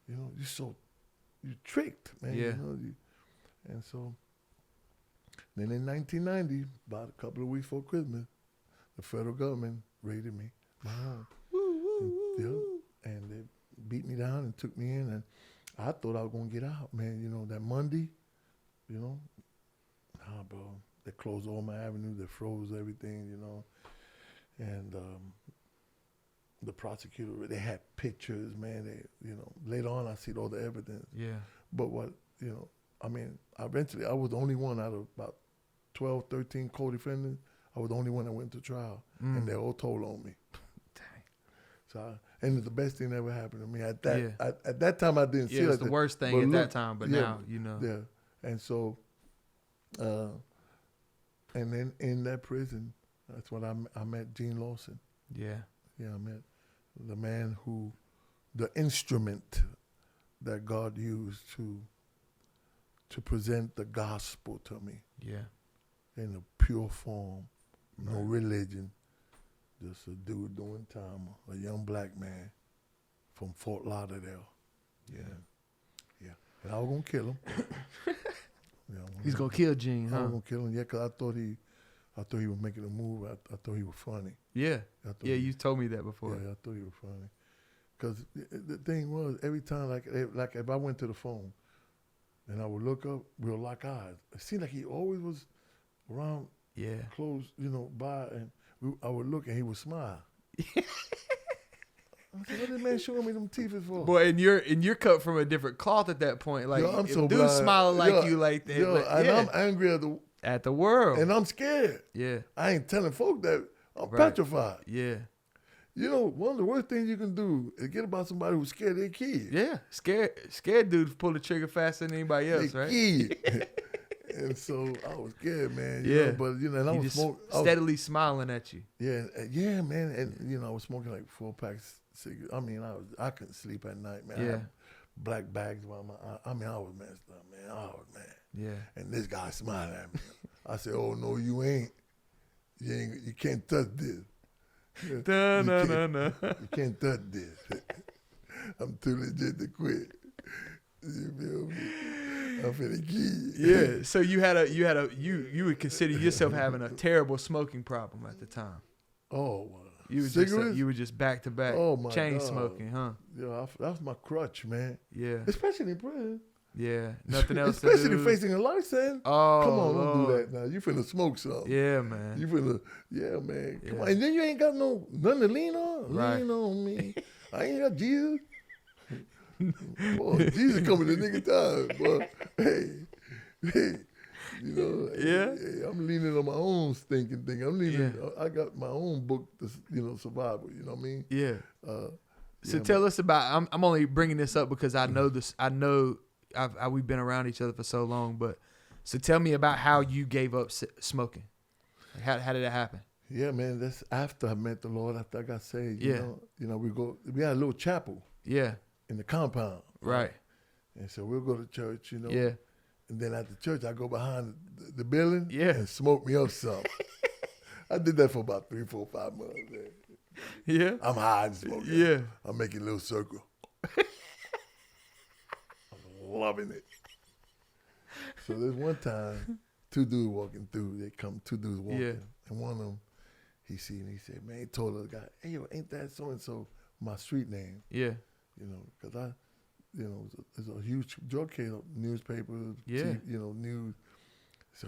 you tricked, man. Yeah. And so, then in 1990, about a couple of weeks before Christmas, the federal government raided me. Wow. And they beat me down and took me in, and I thought I was gonna get out, man. That Monday, nah, bro. They closed all my avenues. They froze everything, and the prosecutor, they had pictures, man. They, later on I see all the evidence. Yeah. But what, eventually I was the only one out of about 12, 13 co-defendants. I was the only one that went to trial, and they all told on me. And it's the best thing that ever happened to me. At that Yeah. at that time, I didn't see Yeah, it. it's the worst thing at that time, but yeah, now, you know. Yeah. And so, and then in that prison, that's when I met Gene Lawson. Yeah. Yeah, I met the man the instrument that God used to present the gospel to me. Yeah. In a pure form, no Right. religion, just a dude doing time, a young black man from Fort Lauderdale. Yeah. Yeah. And I was going to kill him. He's going to kill Gene, I huh? was going to kill him, yeah, because I thought he was making a move. I thought he was funny. Yeah. Yeah, he, you told me that before. Yeah, I thought he was funny. Because the thing was, every time, like if I went to the phone and I would look up, we'll lock eyes. It seemed like he always was around, Yeah. close, by, and I would look and he would smile. I said, what this man showing me them teeth is for? Boy, and you're cut from a different cloth at that point. Like, I'm if so dudes blind. smiling like Yo, you like that. Yo, like, and yeah. I'm angry At the world. and I'm scared. Yeah. I ain't telling folk that. I'm Right. petrified. Yeah. One of the worst things you can do is get about somebody who's scared of their kid. Yeah. Scared dudes pull the trigger faster than anybody else, Their right? kid. And so I was scared, man. Yeah. But and I He was just smoking. steadily smiling at you. Yeah, man. And I was smoking like 4 packs of cigarettes. I mean, I couldn't sleep at night, man. I Yeah. had black bags around my eye. I mean, I was messed up, man. I was mad. Yeah. And this guy smiling at me. I said, "Oh no, you ain't. You can't touch this. No. You can't touch this. I'm too legit to quit. You feel me? I'm finna kill you." Yeah. So you would consider yourself having a terrible smoking problem at the time. Oh, You were just back to back Oh, my chain God. smoking, huh? Yeah, that's my crutch, man. Yeah. Especially in prison. Yeah. Nothing else to Especially do. facing a life sentence. Oh, Come on, don't do Lord. that now. You finna smoke something. Yeah, man. You finna, yeah, man. Come Yeah. on. And then you ain't got nothing to lean on. Right. Lean on me. I ain't got Jesus. Boy, Jesus coming to nigga time, boy. Hey, Yeah. I'm leaning on my own stinking thing. I'm leaning. I got my own book, survival. You know what I mean? Yeah. So Yeah, tell us about. I'm only bringing this up because I know this. I know we've been around each other for so long. But so tell me about how you gave up smoking. Like how did it happen? Yeah, man. That's after I met the Lord. After I got saved. Yeah. We had a little chapel Yeah. in the compound. Right. And so we'll go to church. Yeah. And then after church, I go behind the building. Yeah. And smoke me up some. I did that for about 3, 4, 5 months. Man. Yeah. I'm high and smoking. Yeah. I'm making a little circle. I'm loving it. So there's one time, 2 dudes walking through. Two dudes walking. Yeah. And one of them, he seen me. He said, man, he told the guy, hey, yo, ain't that so-and-so my street name? Yeah. Because it's a huge drug case, newspapers, Yeah. news. So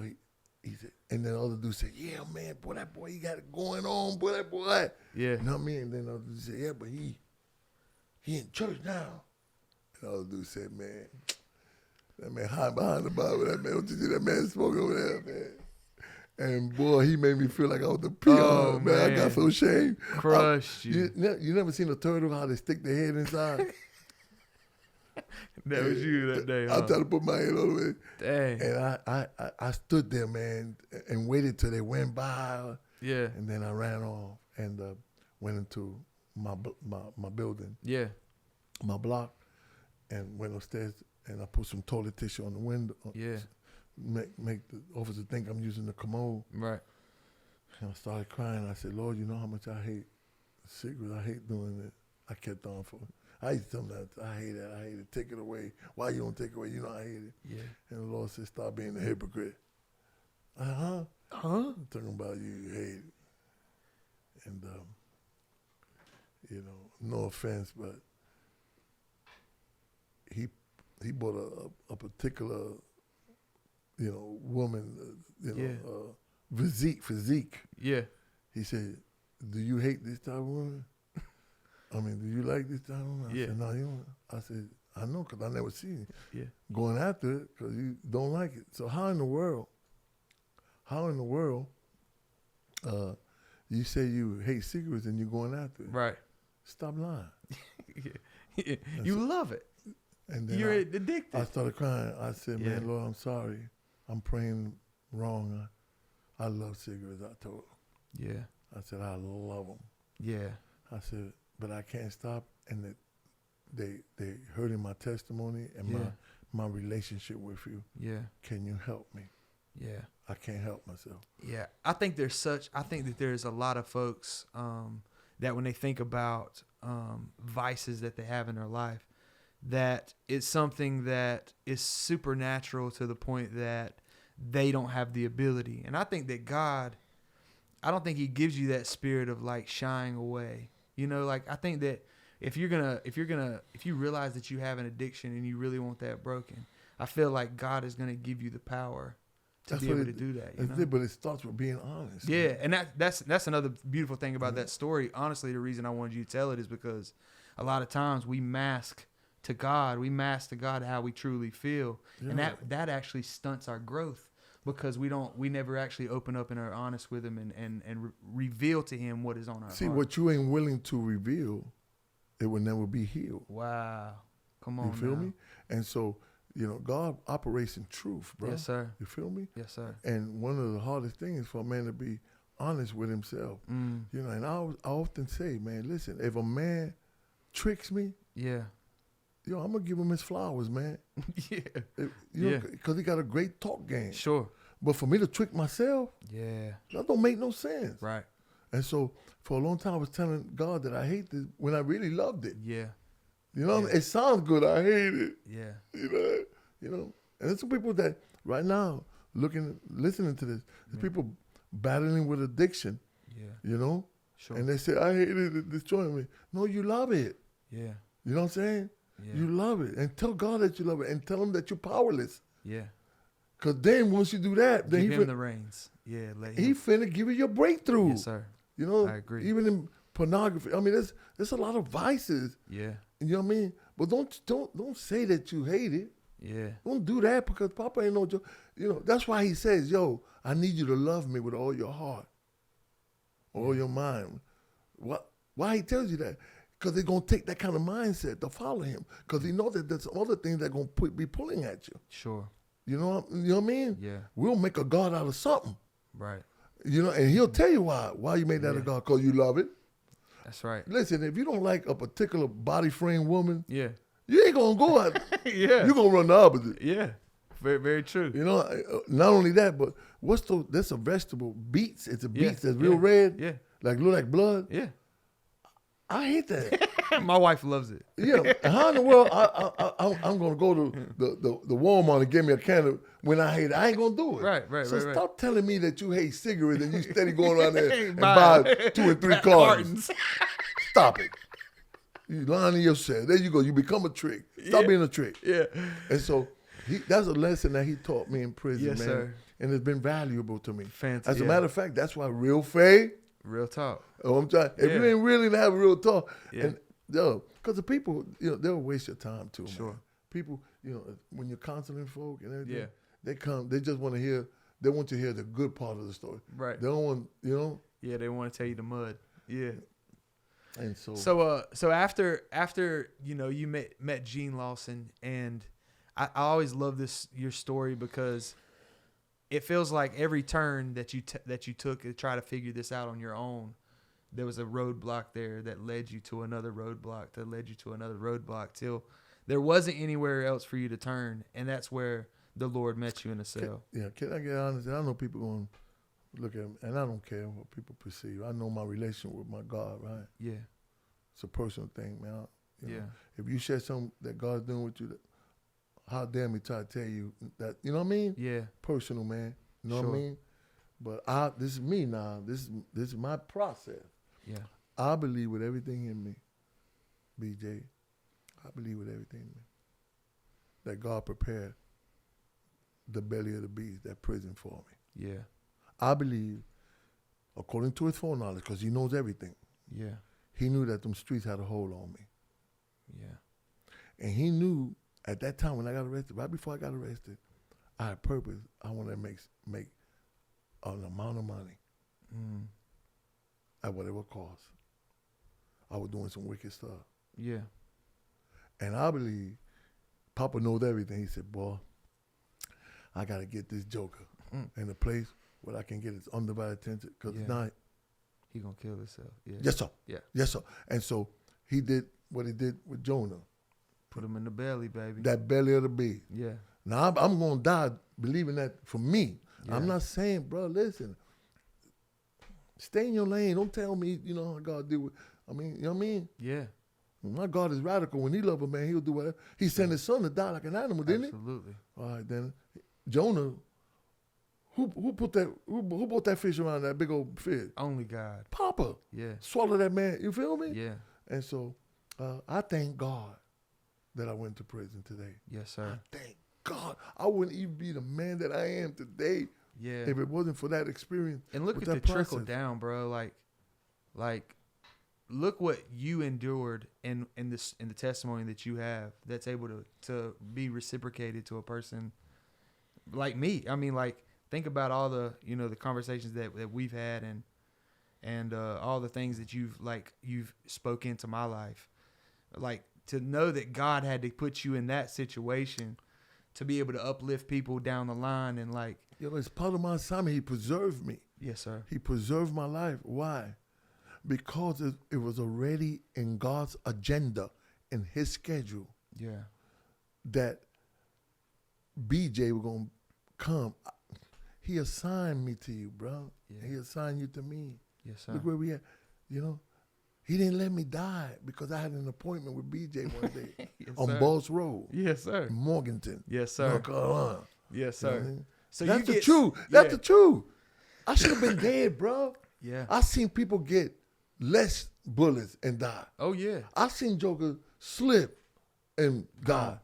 he said, and then the other dude said, yeah, man, boy, that boy, he got it going on, boy, that boy. Yeah. You know what I mean? And then the other dude said, yeah, but he in church now. And the other dude said, man, that man hiding behind the Bible, that man, don't you see that man smoking over there, man? And boy, he made me feel like I was the peon, Oh, man. I man. got so ashamed. Crushed you. You never seen a turtle, how they stick their head inside? That was you that day, huh? I tried to put my head on the way. Dang. And I stood there, man, and waited till they went by. Yeah. And then I ran off and went into my building, Yeah. my block, and went upstairs, and I put some toilet tissue on the window. Yeah. Make the officer think I'm using the commode. Right. And I started crying. I said, Lord, you know how much I hate cigarettes. I hate doing it. I kept on for it. I used to tell them that I hate it. I hate it. Take it away. Why you don't take it away? You know I hate it. Yeah. And the Lord said, stop being a hypocrite. Huh? I'm talking about you hate it. And, no offense, but he bought a particular, woman, physique. Yeah. He said, do you hate this type of woman? I mean, do you like this type of woman? I Yeah. said, no, you don't. I said, I know, because I never seen it. Yeah. Going after it because you don't like it. So how in the world you say you hate cigarettes and you're going after it? Right. stop lying. Yeah. You love it. And then You're addicted. I started crying. I said, man, Yeah. Lord, I'm sorry. I'm praying wrong. I love cigarettes, I told him. Yeah. I said, I love them. Yeah. I said, but I can't stop. And they hurting my testimony and Yeah. my relationship with you. Yeah. Can you help me? Yeah. I can't help myself. Yeah. I think that there's a lot of folks that when they think about vices that they have in their life, that it's something that is supernatural to the point that they don't have the ability. And I think that God, I don't think he gives you that spirit of like shying away. You know, like I think that if you realize that you have an addiction and you really want that broken, I feel like God is going to give you the power to be able to do that. You know? But it starts with being honest. Yeah, and that's another beautiful thing about that story. Honestly, the reason I wanted you to tell it is because a lot of times we mask to God how we truly feel, and that actually stunts our growth because we never actually open up and are honest with him and reveal to him what is on our heart. See, what you ain't willing to reveal, it will never be healed. Wow, come on, you feel now. me? And so, God operates in truth, bro. Yes, sir. You feel me? Yes, sir. And one of the hardest things is for a man to be honest with himself. And I often say, man, listen, if a man tricks me, yeah, I'm gonna give him his flowers, man. Yeah. Because he got a great talk game. Sure. But for me to trick myself, Yeah. that don't make no sense. Right. And so for a long time, I was telling God that I hate this when I really loved it. Yeah. You know, it sounds good. I hate it. Yeah. You know. And there's some people that right now listening to this, there's people battling with addiction. Yeah. You know. Sure. And they say, I hate it. It's destroying me. No, you love it. Yeah. You know what I'm saying? Yeah. You love it. And tell God that you love it. And tell him that you're powerless. Yeah. Because then once you do that, then give him the reins. Yeah. He finna give you your breakthrough. Yes, sir. You know, I agree. Even in pornography, I mean, there's a lot of vices. Yeah. You know what I mean? But don't say that you hate it. Yeah. Don't do that because Papa ain't no joke. You know, that's why he says, yo, I need you to love me with all your heart, all your mind. Why he tells you that? Because they're going to take that kind of mindset to follow him. Because he knows that there's other things that are going to be pulling at you. Sure. You know what I mean? Yeah. We'll make a God out of something. Right. You know, and he'll tell you why you made that a God, because you love it. That's right. Listen, if you don't like a particular body frame woman, Yeah. you ain't going to go out. Yeah. You're going to run the opposite. Yeah. Very, very true. You know, not only that, but that's a vegetable, beets. It's a beets that's real yeah, red. Yeah. Like look like blood. Yeah. I hate that. My wife loves it. Yeah. How in the world I'm gonna go to the Walmart and get me a can of when I hate it? I ain't gonna do it. Right. So right. stop telling me that you hate cigarettes and you steady going around there and Buy buy 2 and 3 cartons. Stop it. You lying to yourself. There you go. You become a trick. Stop being a trick. Yeah. And so that's a lesson that he taught me in prison, Yes, man. sir. And it's been valuable to me. Fantastic. As a matter of fact, that's why real faith. Real talk. Oh, I'm trying. If you Yeah. ain't really have real talk, Yeah. and because the people, they'll waste your time too. Sure. Man. People, when you're counseling folk and everything, Yeah. they come. They just want to hear. They want to hear the good part of the story. Right. They don't want, Yeah, they want to tell you the mud. Yeah. And so. So after you met Gene Lawson, and I always love your story because it feels like every turn that you took to try to figure this out on your own, there was a roadblock there that led you to another roadblock that led you to another roadblock till there wasn't anywhere else for you to turn, and that's where the Lord met you in a cell. Can I get honest? I know people going to look at me, and I don't care what people perceive. I know my relationship with my God, right? Yeah. It's a personal thing, man. You know, Yeah. If you share something that God's doing with you, how dare me try to tell you that, you know what I mean? Yeah. Personal, man. You know what Sure. I mean? But this is me now. This is my process. Yeah. I believe with everything in me, BJ, I believe with everything in me, that God prepared the belly of the beast, that prison for me. Yeah. I believe, according to his foreknowledge, because he knows everything, Yeah. he knew that them streets had a hold on me. Yeah. And he knew at that time when I got arrested, right before I got arrested, I had purpose. I wanted to make an amount of money at whatever cost. I was doing some wicked stuff. Yeah. And I believe Papa knows everything. He said, boy, I got to get this joker in a place where I can get his undivided attention because Yeah. it's not. He gonna kill himself. Yeah. Yes, sir. Yeah. Yes, sir. And so he did what he did with Jonah. Put him in the belly, baby. That belly of the beast. Yeah. Now, I'm going to die believing that for me. Yeah. I'm not saying, bro, listen, stay in your lane. Don't tell me, how God did with, you know what I mean? Yeah. My God is radical. When he love a man, he'll do whatever. He sent his son to die like an animal, didn't Absolutely. he? All right, then. Jonah, who brought that fish around, that big old fish? Only God. Papa. Yeah. Swallow that man. You feel me? Yeah. And so I thank God that I went to prison today. Yes, sir. Thank God. I wouldn't even be the man that I am today Yeah. if it wasn't for that experience. And look with at the that trickle process. down, bro. Like, look what you endured in the testimony that you have that's able to be reciprocated to a person like me. I mean, like, think about all the the conversations that we've had and all the things that you've spoke into my life. Like, to know that God had to put you in that situation to be able to uplift people down the line and like. It's part of my assignment. He preserved me. Yes, sir. He preserved my life. Why? Because it was already in God's agenda, in his schedule, Yeah. that BJ was going to come. He assigned me to you, bro. Yeah. He assigned you to me. Yes, sir. Look where we at. He didn't let me die because I had an appointment with BJ one day Yes, on sir. Boss Road Yes, sir. in Morganton, Yes, sir. North Carolina. Yes, You know sir. what I mean? So That's you the get truth. Yeah. That's the truth. I should have been dead, bro. Yeah. I seen people get less bullets and die. Oh yeah. I seen Joker slip and die.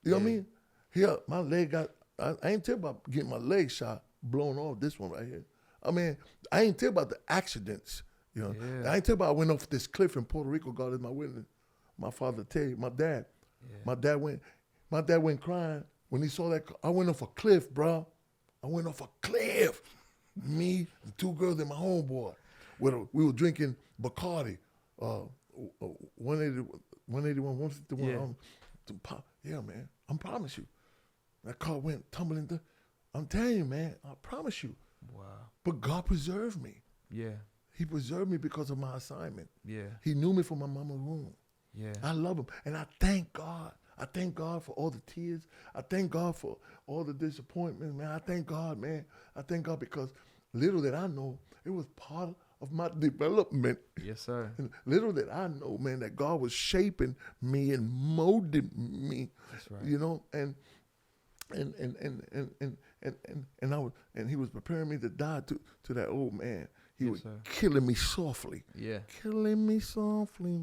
You know what I Yeah. mean? Here, my leg got, I ain't tell about getting my leg shot, blown off, this one right here. I ain't tell about the accidents. Yeah. I ain't tell about I went off this cliff in Puerto Rico, God is my witness. My father tell you, my dad. Yeah. My dad went crying when he saw that. I went off a cliff, bro. I went off a cliff. Me and two girls and my homeboy. We were drinking Bacardi, 180, 181, 151. Yeah. Yeah, man. I promise you. That car went tumbling. I'm telling you, man. I promise you. Wow. But God preserved me. Yeah. He preserved me because of my assignment. Yeah. He knew me from my mama's womb. Yeah. I love him. And I thank God. I thank God for all the tears. I thank God for all the disappointment, man. I thank God, man. I thank God because little that I know, it was part of my development. Yes, sir. And little that I know, man, that God was shaping me and molding me. That's right. And he was preparing me to die to that old man. He Yes, was sir. killing me softly. Yeah. Killing me softly.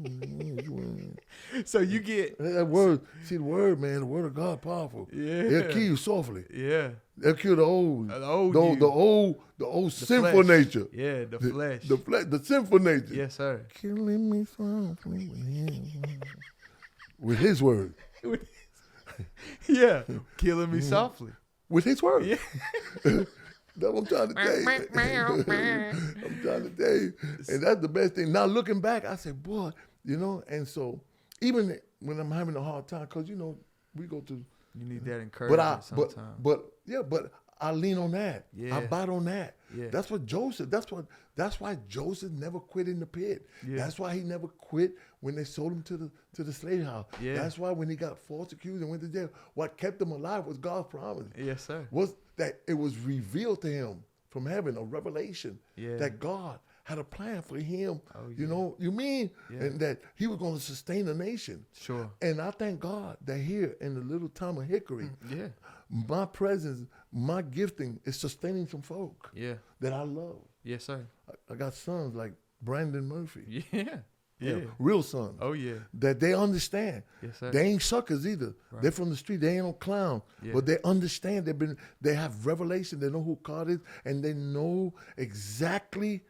So you get That word, see the word, man, the word of God powerful. Yeah. It'll kill you softly. Yeah. It'll kill the old, The old the, you. the old sinful flesh. nature. Yeah, the flesh. The sinful nature. Yes, sir. Killing me softly with his word. Yeah. Killing me softly. With his word. Yeah. That's what I'm trying to tell you. I'm trying to tell you. And that's the best thing. Now looking back, I say, boy, and so even when I'm having a hard time, because we go through. You need that But encouragement sometimes. but I lean on that. Yeah. I bite on that. Yeah. That's what Joseph. That's why Joseph never quit in the pit. Yeah. That's why he never quit when they sold him to the slave house. Yeah. That's why when he got false accused and went to jail, what kept him alive was God's promise. Yes, sir. Was that it was revealed to him from heaven, a revelation Yeah. that God had a plan for him. Oh, You mean? Yeah. And that he was going to sustain the nation. Sure. And I thank God that here in the little town of Hickory, Yeah. my presence, my gifting is sustaining some folk Yeah. that I love. Yes, sir. I got sons like Brandon Murphy. Yeah. Yeah. Real sons. Oh, yeah. That they understand. Yes, sir. They ain't suckers either. Right. They're from the street. They ain't no clown. Yeah. But they understand. They have revelation. They know who God is, and they know exactly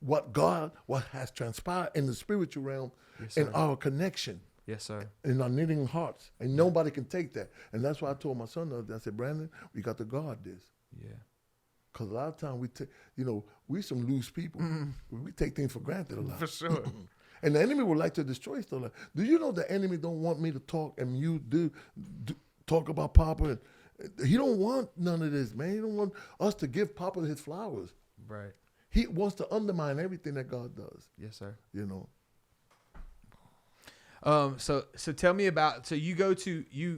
what has transpired in the spiritual realm, Yes, in sir. our connection, Yes, sir. in our knitting hearts, and nobody can take that. And that's why I told my son the other day, I said, Brandon, we got to guard this. Yeah. Because a lot of times we take, we some loose people. We take things for granted a lot. For sure. And the enemy would like to destroy stuff. Like, do you know the enemy don't want me to talk and you do talk about Papa? He don't want none of this, man. He don't want us to give Papa his flowers. Right. He wants to undermine everything that God does. Yes, sir. You know. So tell me about, so you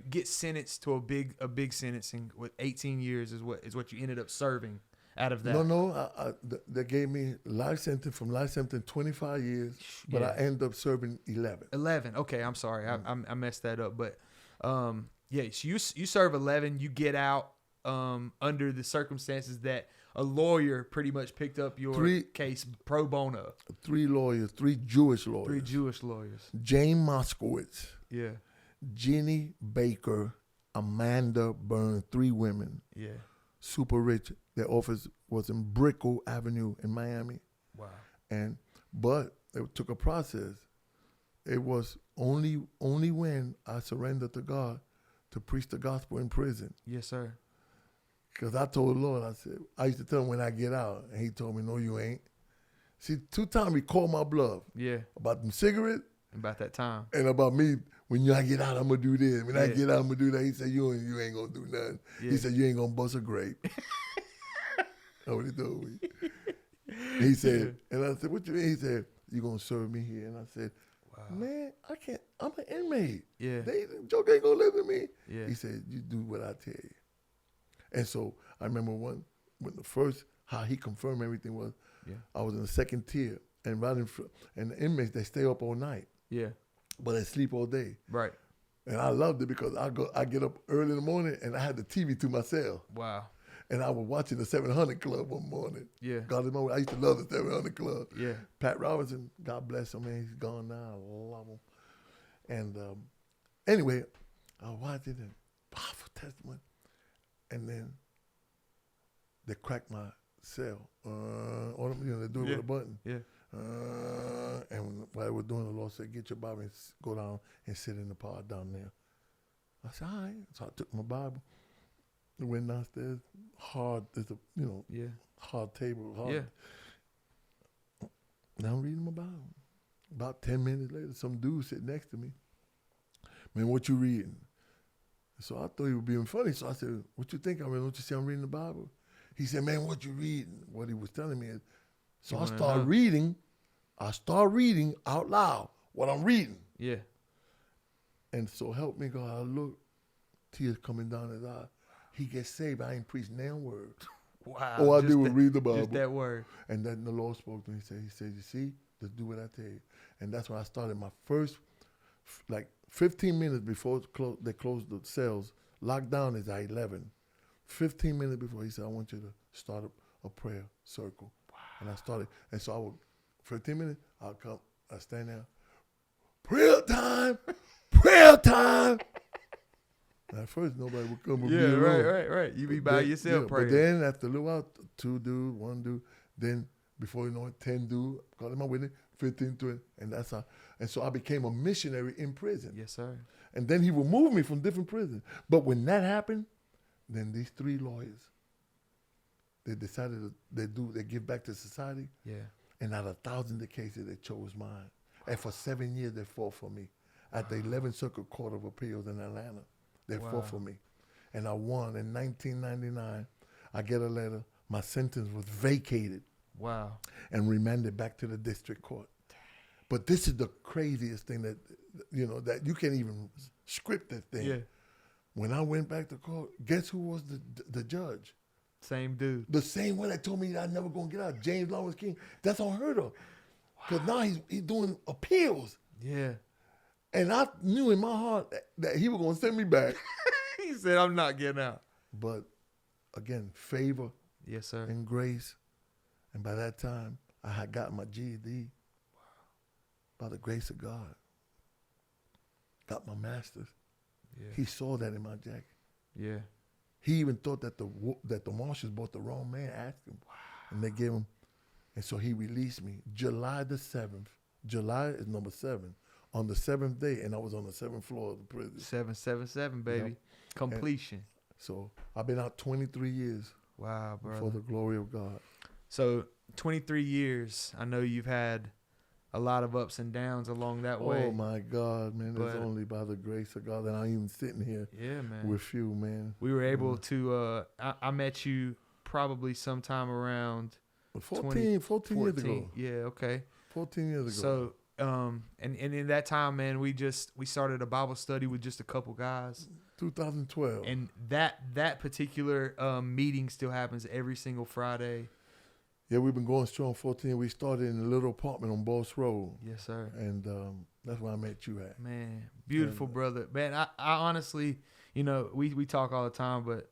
get sentenced to a big sentencing with 18 years is what you ended up serving out of that. No, they gave me life sentence, 25 years, but I ended up serving 11. 11. Okay, I'm sorry. I messed that up, but yeah, so you serve 11, you get out under the circumstances that a lawyer pretty much picked up your case pro bono. 3 Jewish lawyers. 3 Jewish lawyers. Jane Moskowitz. Yeah. Jeannie Baker, Amanda Byrne, 3 women. Yeah. Super rich. Their office was in Brickell Avenue in Miami. Wow. But it took a process. It was only when I surrendered to God to preach the gospel in prison. Yes, sir. Because I told the Lord, I used to tell him when I get out, and he told me, no, you ain't. See, 2 times he called my bluff. Yeah. About them cigarettes. About that time. And about me, when I get out, I'm going to do this. When I get out, I'm going to do that. He said, you ain't going to do nothing. Yeah. He said, you ain't going to bust a grape. That's what he told me. He said, and I said, what you mean? He said, you going to serve me here? And I said, wow, man, I can't. I'm an inmate. Yeah. Joke ain't going to listen to me. Yeah. He said, you do what I tell you. And so I remember when the first, how he confirmed everything was, I was in the 2nd tier, and right in front, and the inmates, they stay up all night. Yeah. But they sleep all day. Right. And I loved it because I get up early in the morning and I had the TV to my cell. Wow. And I was watching the 700 Club one morning. Yeah. I used to love the 700 Club. Yeah. Pat Robinson, God bless him, man. He's gone now. I love him. And anyway, I watched it and powerful testimony. And then they cracked my cell. They do it with a button. Yeah. And while they were doing, the Lord said, get your Bible and go down and sit in the pod down there. I said, all right. So I took my Bible and went downstairs. Hard, there's a, hard table. Hard. Yeah. Now I'm reading my Bible. About 10 minutes later, some dude sitting next to me. Man, what you reading? So I thought he was being funny. So I said, what you think I'm reading? Don't you see I'm reading the Bible? He said, man, what you reading? What he was telling me is, so I start reading out loud what I'm reading. Yeah. And so help me God, I look, tears coming down his eye. He gets saved. I ain't preached no word. Wow. All I did was read the Bible. Just that word. And then the Lord spoke to me. He said, you see, just do what I tell you. And that's when I started my first, 15 minutes before they closed the cells. Lockdown is at 11. 15 minutes before, he said, I want you to start a prayer circle. Wow. And I started. And so I would, 15 minutes, I'll come, I stand there. Prayer time. Prayer time. At first, nobody would come with me. Yeah, right. You be by yourself praying. But then after a little while, 2 dudes, 1 dude, then before you know it, 10 dudes, call my witness, 15, 20, and that's how. And so I became a missionary in prison. Yes, sir. And then he would move me from different prisons. But when that happened, then these 3 lawyers, they decided they give back to society. Yeah. And out of thousands of cases, they chose mine. Wow. And for 7 years, they fought for me at the 11th Circuit Court of Appeals in Atlanta. They fought for me. And I won in 1999. I get a letter. My sentence was vacated. Wow. And remanded back to the district court. But this is the craziest thing that you can't even script this thing. Yeah. When I went back to court, guess who was the judge? Same dude. The same one that told me that I'm never going to get out. James Lawrence King. That's unheard of. Because now he's doing appeals. Yeah. And I knew in my heart that he was going to send me back. He said, I'm not getting out. But again, favor. Yes, sir. And grace. And by that time, I had gotten my GED. Wow. By the grace of God. Got my master's. Yeah. He saw that in my jacket. Yeah. He even thought that the marshals bought the wrong man. Asked him. Wow. And they gave him. And so he released me. July the 7th. July is number 7. On the 7th day, and I was on the 7th floor of the prison. 777, baby. Yep. Completion. And so I've been out 23 years. Wow, bro. For the glory of God. So 23 years. I know you've had a lot of ups and downs along that way. Oh my God, man! It's only by the grace of God that I'm even sitting here with you, man. We were able to. I met you probably sometime around 14 years ago. Yeah, okay. 14 years ago. So, and in that time, man, we started a Bible study with just a couple guys. 2012. And that particular meeting still happens every single Friday. Yeah, we've been going strong 14. We started in a little apartment on Boss Road. Yes, sir. And that's where I met you at. Man, beautiful brother. Man, I honestly, we talk all the time, but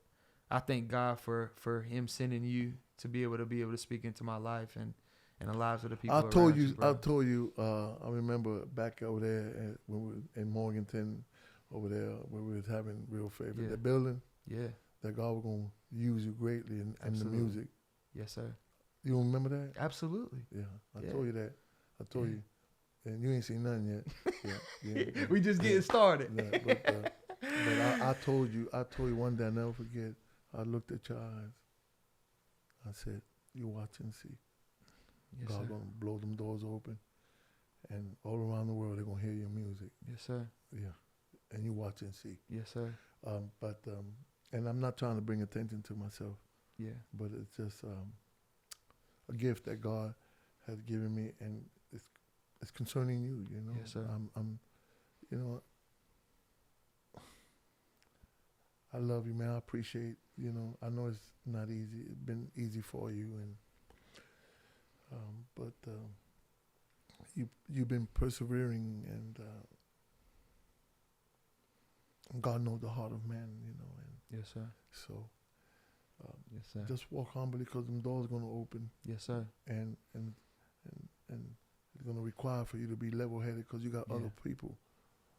I thank God for him sending you to be able to speak into my life and the lives of the people around you, bro. I told you, I remember back over there when we were in Morganton, over there where we was having real favor. Yeah. The building. Yeah. That God was going to use you greatly in the music. Yes, sir. You don't remember that? Absolutely. Yeah. I told you that. I told you. And you ain't seen nothing yet. Yeah. We just getting started. Yeah, but I told you one day, I'll never forget, I looked at your eyes. I said, you watch and see. Yes, God sir. going to blow them doors open. And all around the world, they're going to hear your music. Yes, sir. Yeah. And you watch and see. Yes, sir. And I'm not trying to bring attention to myself. Yeah. But it's just a gift that God has given me, and it's concerning you. Yes, sir. I'm I love you, man. I appreciate. I know it's not easy. It's been easy for you, but you've been persevering, and God knows the heart of man. And yes, sir. So. Yes, sir. Just walk humbly, because them doors are going to open. Yes, sir. And it's going to require for you to be level-headed, because you got other people.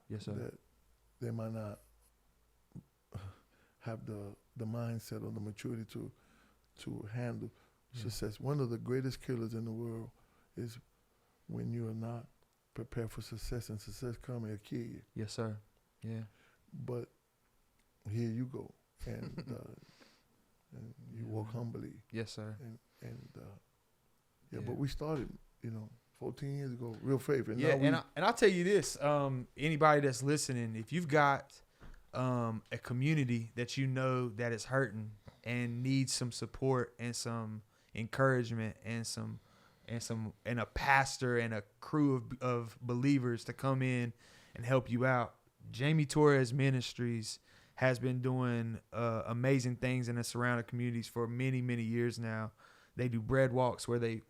Yes, sir. That they might not have the mindset or the maturity to handle success. One of the greatest killers in the world is when you are not prepared for success, and success coming to kill you. Yes, sir. Yeah. But here you go. And and you walk humbly. Yes, sir. But we started, 14 years ago, real faith. And and I'll tell you this, anybody that's listening, if you've got a community that that is hurting and needs some support and some encouragement and a pastor and a crew of believers to come in and help you out, Jaime Torres Ministries has been doing amazing things in the surrounding communities for many, many years now. They do bread walks where they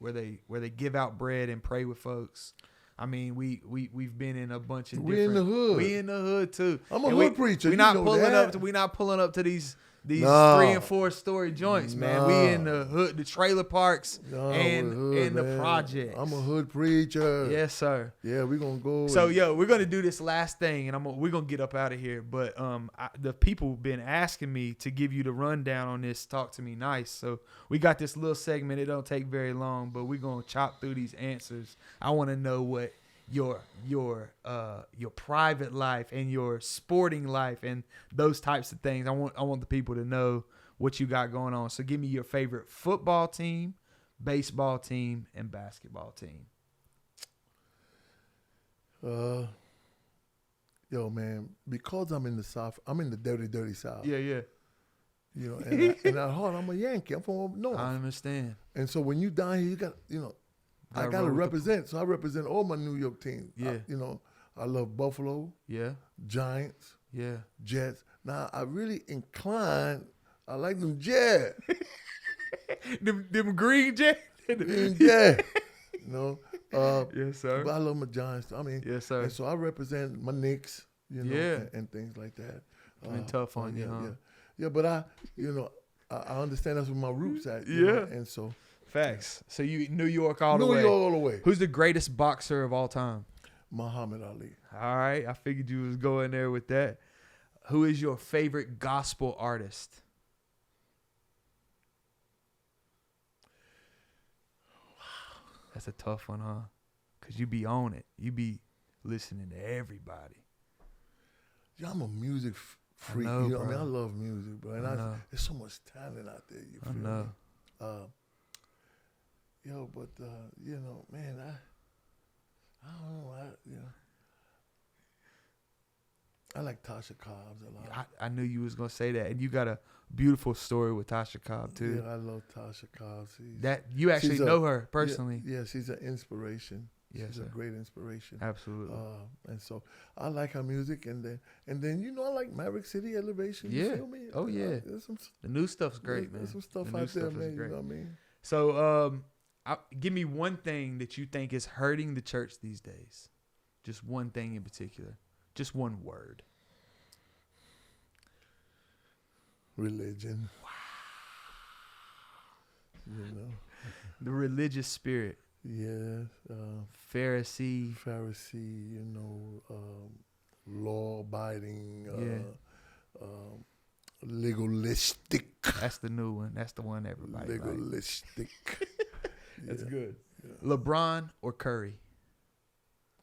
give out bread and pray with folks. I mean, we've been in a bunch of we in the hood. We in the hood too. I'm a hood preacher. We're not pulling up to these 3 and 4 story joints, man. We in the hood, the trailer parks, and the projects. I'm a hood preacher. Yes, sir. Yeah, we're gonna go. So we're gonna do this last thing, and we're gonna get up out of here. But the people been asking me to give you the rundown on this. Talk to me nice. So we got this little segment. It don't take very long, but we're gonna chop through these answers. I want to know what your private life and your sporting life and those types of things. I want the people to know what you got going on. So give me your favorite football team, baseball team, and basketball team. Yo, man, because I'm in the South, I'm in the dirty South. Yeah. And at heart, I'm a Yankee. I'm from up north. I understand. And so when you down here, you got, I got to represent. So I represent all my New York teams. Yeah. I love Buffalo. Yeah. Giants. Yeah. Jets. Now, I really I like them Jets. them green Jets. Green Jets. Yes, sir. But I love my Giants. I mean, yes, sir. And so I represent my Knicks, and things like that. Been tough on you, huh? Yeah, but I understand that's where my roots at. And so. Facts. So you New York all the way. New York all the way. Who's the greatest boxer of all time? Muhammad Ali. All right. I figured you was going there with that. Who is your favorite gospel artist? That's a tough one, huh? Because you be on it. You be listening to everybody. Yeah, I'm a music freak. I know, I love music, bro. And there's so much talent out there. You feel know. Me? Man, I don't know. I like Tasha Cobbs a lot. I knew you was gonna say that, and you got a beautiful story with Tasha Cobb too. Yeah, I love Tasha Cobbs. That you actually know her personally. Yeah, she's an inspiration. Yes, she's sir. a great inspiration. Absolutely. And so I like her music, and then I like Maverick City Elevation. You Yeah. feel me? Oh yeah. The new stuff's great, man. There's some stuff The new out there, stuff is man. You great. know what I mean? So, give me one thing that you think is hurting the church these days. Just one thing in particular. Just one word. Religion. Wow. You know. The religious spirit. Yeah. Pharisee. You know, law-abiding. Legalistic. That's the new one. That's the one everybody likes. Legalistic. That's good. Yeah. LeBron or Curry?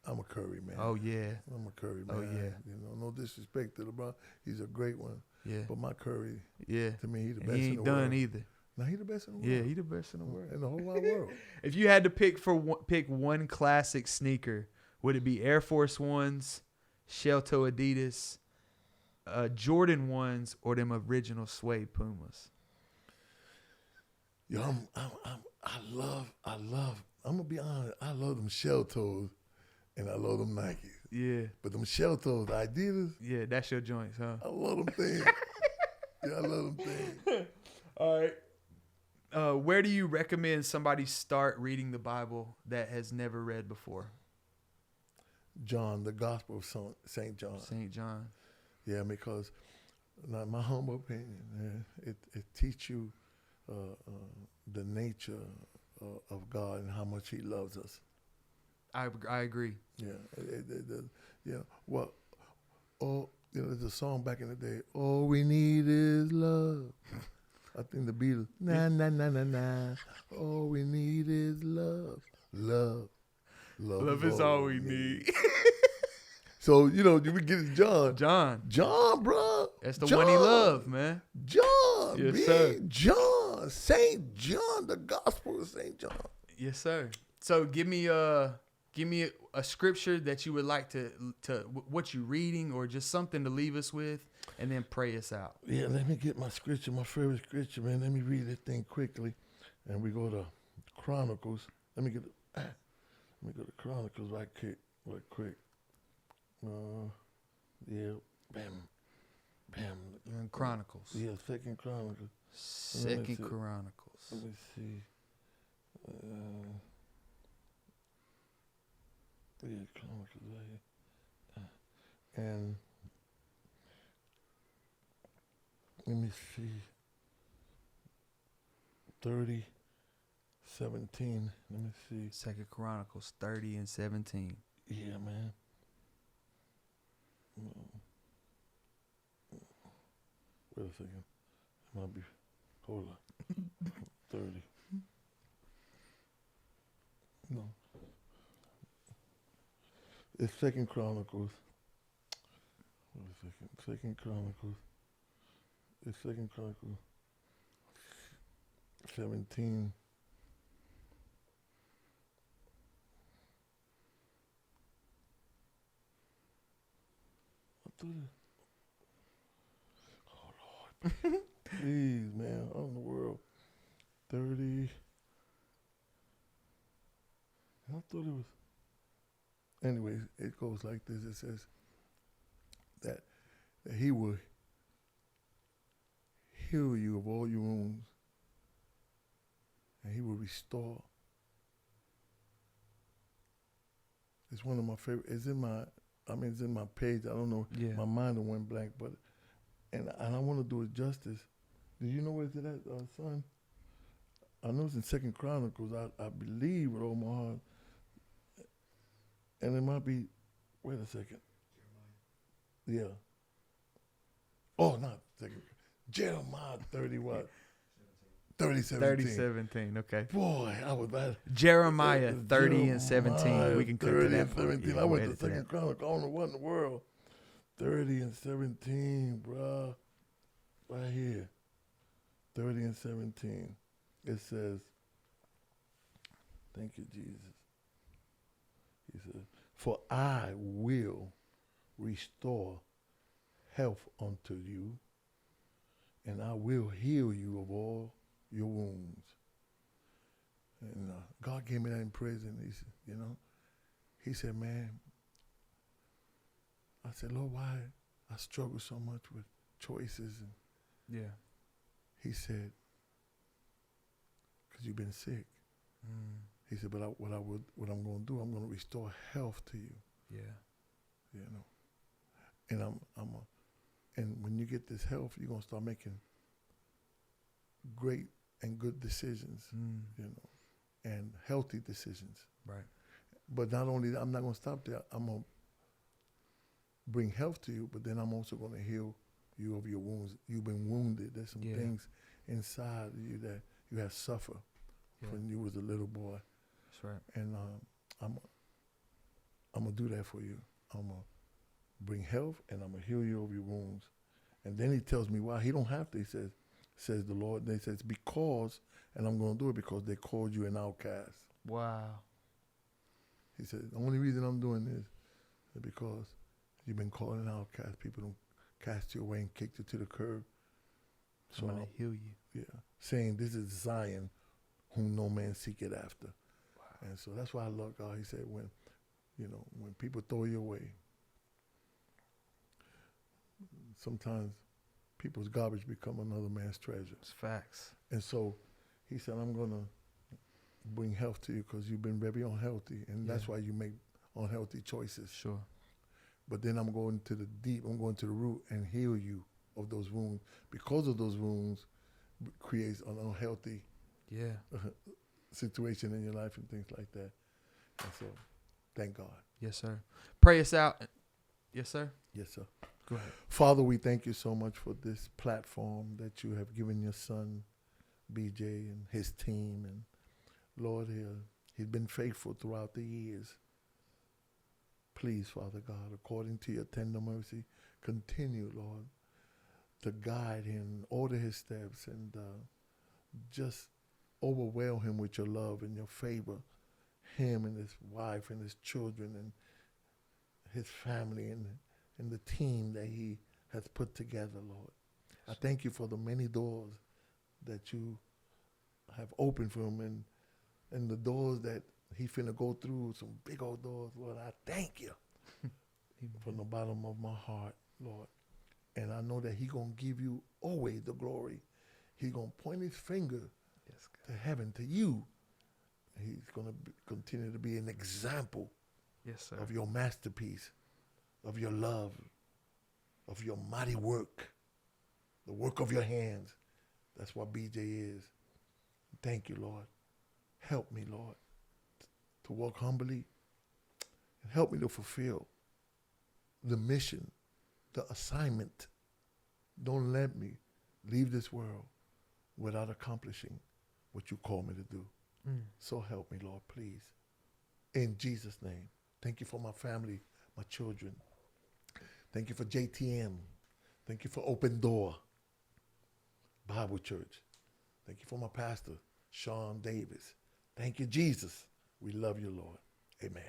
I'm a Curry man. Oh yeah. I'm a Curry man. Oh yeah. You know, no disrespect to LeBron. He's a great one. Yeah. But my Curry, Yeah. to me, he's the And best he in ain't the world. done either. Now he the best in the world. Yeah, he the best in the world. In the whole wide world. If you had to pick one classic sneaker, would it be Air Force Ones, Shell Toe Adidas, Jordan Ones, or them original suede Pumas? Yo, I'm gonna be honest, I love them shell toes and I love them Nikes. Yeah. But them shell toes, the Adidas, Yeah, that's your joints, huh? I love them things. Yeah, I love them things. All right. Where do you recommend somebody start reading the Bible that has never read before? John, the Gospel of St. John. St. John. Yeah, because, not my humble opinion, it teach you the nature of God and how much He loves us. I agree. Yeah, yeah. Well, there's a song back in the day. All we need is love. I think the Beatles. Na na na na na. All we need is love. Love is all we need. So you would get it, John, bro. That's the one he loved, man. John, yes, man. Sir. John, Saint John, the Gospel of Saint John. Yes, sir. So give me a scripture that you would like to what you reading, or just something to leave us with, and then pray us out. Yeah, let me get my scripture, my favorite scripture, man. Let me read that thing quickly, and we go to Chronicles. Let me go to Chronicles right quick. Yeah, bam. You're in Chronicles. Yeah, Second Chronicles. Second Chronicles. Let me see. Yeah, Chronicles right here. And let me see. 30:17. Let me see. Second Chronicles 30 and 17. Yeah, man. Wait a second. It might be. Hold on. 30. No. It's Second Chronicles. Wait a second. Second Chronicles. It's Second Chronicles 17. Oh Lord. Please, man. How in the world? 30. I thought it was. Anyways, it goes like this. It says that He will heal you of all your wounds, and He will restore. It's one of my favorite. It's in my page. I don't know. Yeah. My mind went blank, but and I want to do it justice. Do you know where it's at, son? I know it's in Second Chronicles. I believe with all my heart. And it might be, wait a second. Yeah. Oh, not second. Jeremiah 30 what? 30:17. 30:17. Okay. Boy, I was bad. Jeremiah 30 and 17. We can cut to 30 that and part. 17. Yeah, I went we'll to edit that. Second Chronicle. I don't know what in the world. 30 and 17, bruh. Right here. 30 and 17. It says, thank you, Jesus. He said, for I will restore health unto you, and I will heal you of all your wounds. And God gave me that in prison. He said, he said, man, I said, Lord, why I struggle so much with choices? And Yeah. he said, because you've been sick. He said, but what I'm going to do, I'm going to restore health to you. Yeah. And and when you get this health, you're going to start making great and good decisions, and healthy decisions. Right. But not only that, I'm not going to stop there. I'm going to bring health to you, but then I'm also going to heal you of your wounds. You've been wounded. There's some things inside you that you have suffered when you was a little boy. That's right. And I'm going to do that for you. I'm going to bring health, and I'm going to heal you of your wounds. And then he tells me why. He don't have to. He says the Lord. And he says, because, and I'm going to do it because they called you an outcast. Wow. He said, the only reason I'm doing this is because you've been called an outcast. People don't cast you away and kick you to the curb. So I'm going to heal you. Yeah. Saying this is Zion, whom no man seeketh after. Wow. And so that's why I love God. He said, when people throw you away, sometimes people's garbage become another man's treasure. It's facts. And so he said, I'm going to bring health to you because you've been very unhealthy. And that's why you make unhealthy choices. Sure. But then I'm going to the deep. I'm going to the root and heal you of those wounds. Because of those wounds creates an unhealthy situation in your life and things like that. And so thank God. Yes, sir. Pray us out. Yes, sir. Yes, sir. Go ahead. Father, we thank you so much for this platform that you have given your son, BJ, and his team. And Lord, he's been faithful throughout the years. Please, Father God, according to your tender mercy, continue, Lord, to guide him, order his steps, and just overwhelm him with your love and your favor, him and his wife and his children and his family and the team that he has put together, Lord. I thank you for the many doors that you have opened for him and the doors that he finna go through, some big old doors, Lord. I thank you from the bottom of my heart, Lord. And I know that he going to give you always the glory. He going to point his finger to heaven, to you. He's going to continue to be an example of your masterpiece, of your love, of your mighty work, the work of your hands. That's what BJ is. Thank you, Lord. Help me, Lord, to walk humbly, and help me to fulfill the mission, the assignment. Don't let me leave this world without accomplishing what you call me to do. So help me, Lord, please. In Jesus' name. Thank you for my family, my children. Thank you for JTM. Thank you for Open Door Bible Church. Thank you for my pastor, Sean Davis. Thank you, Jesus. We love you, Lord. Amen.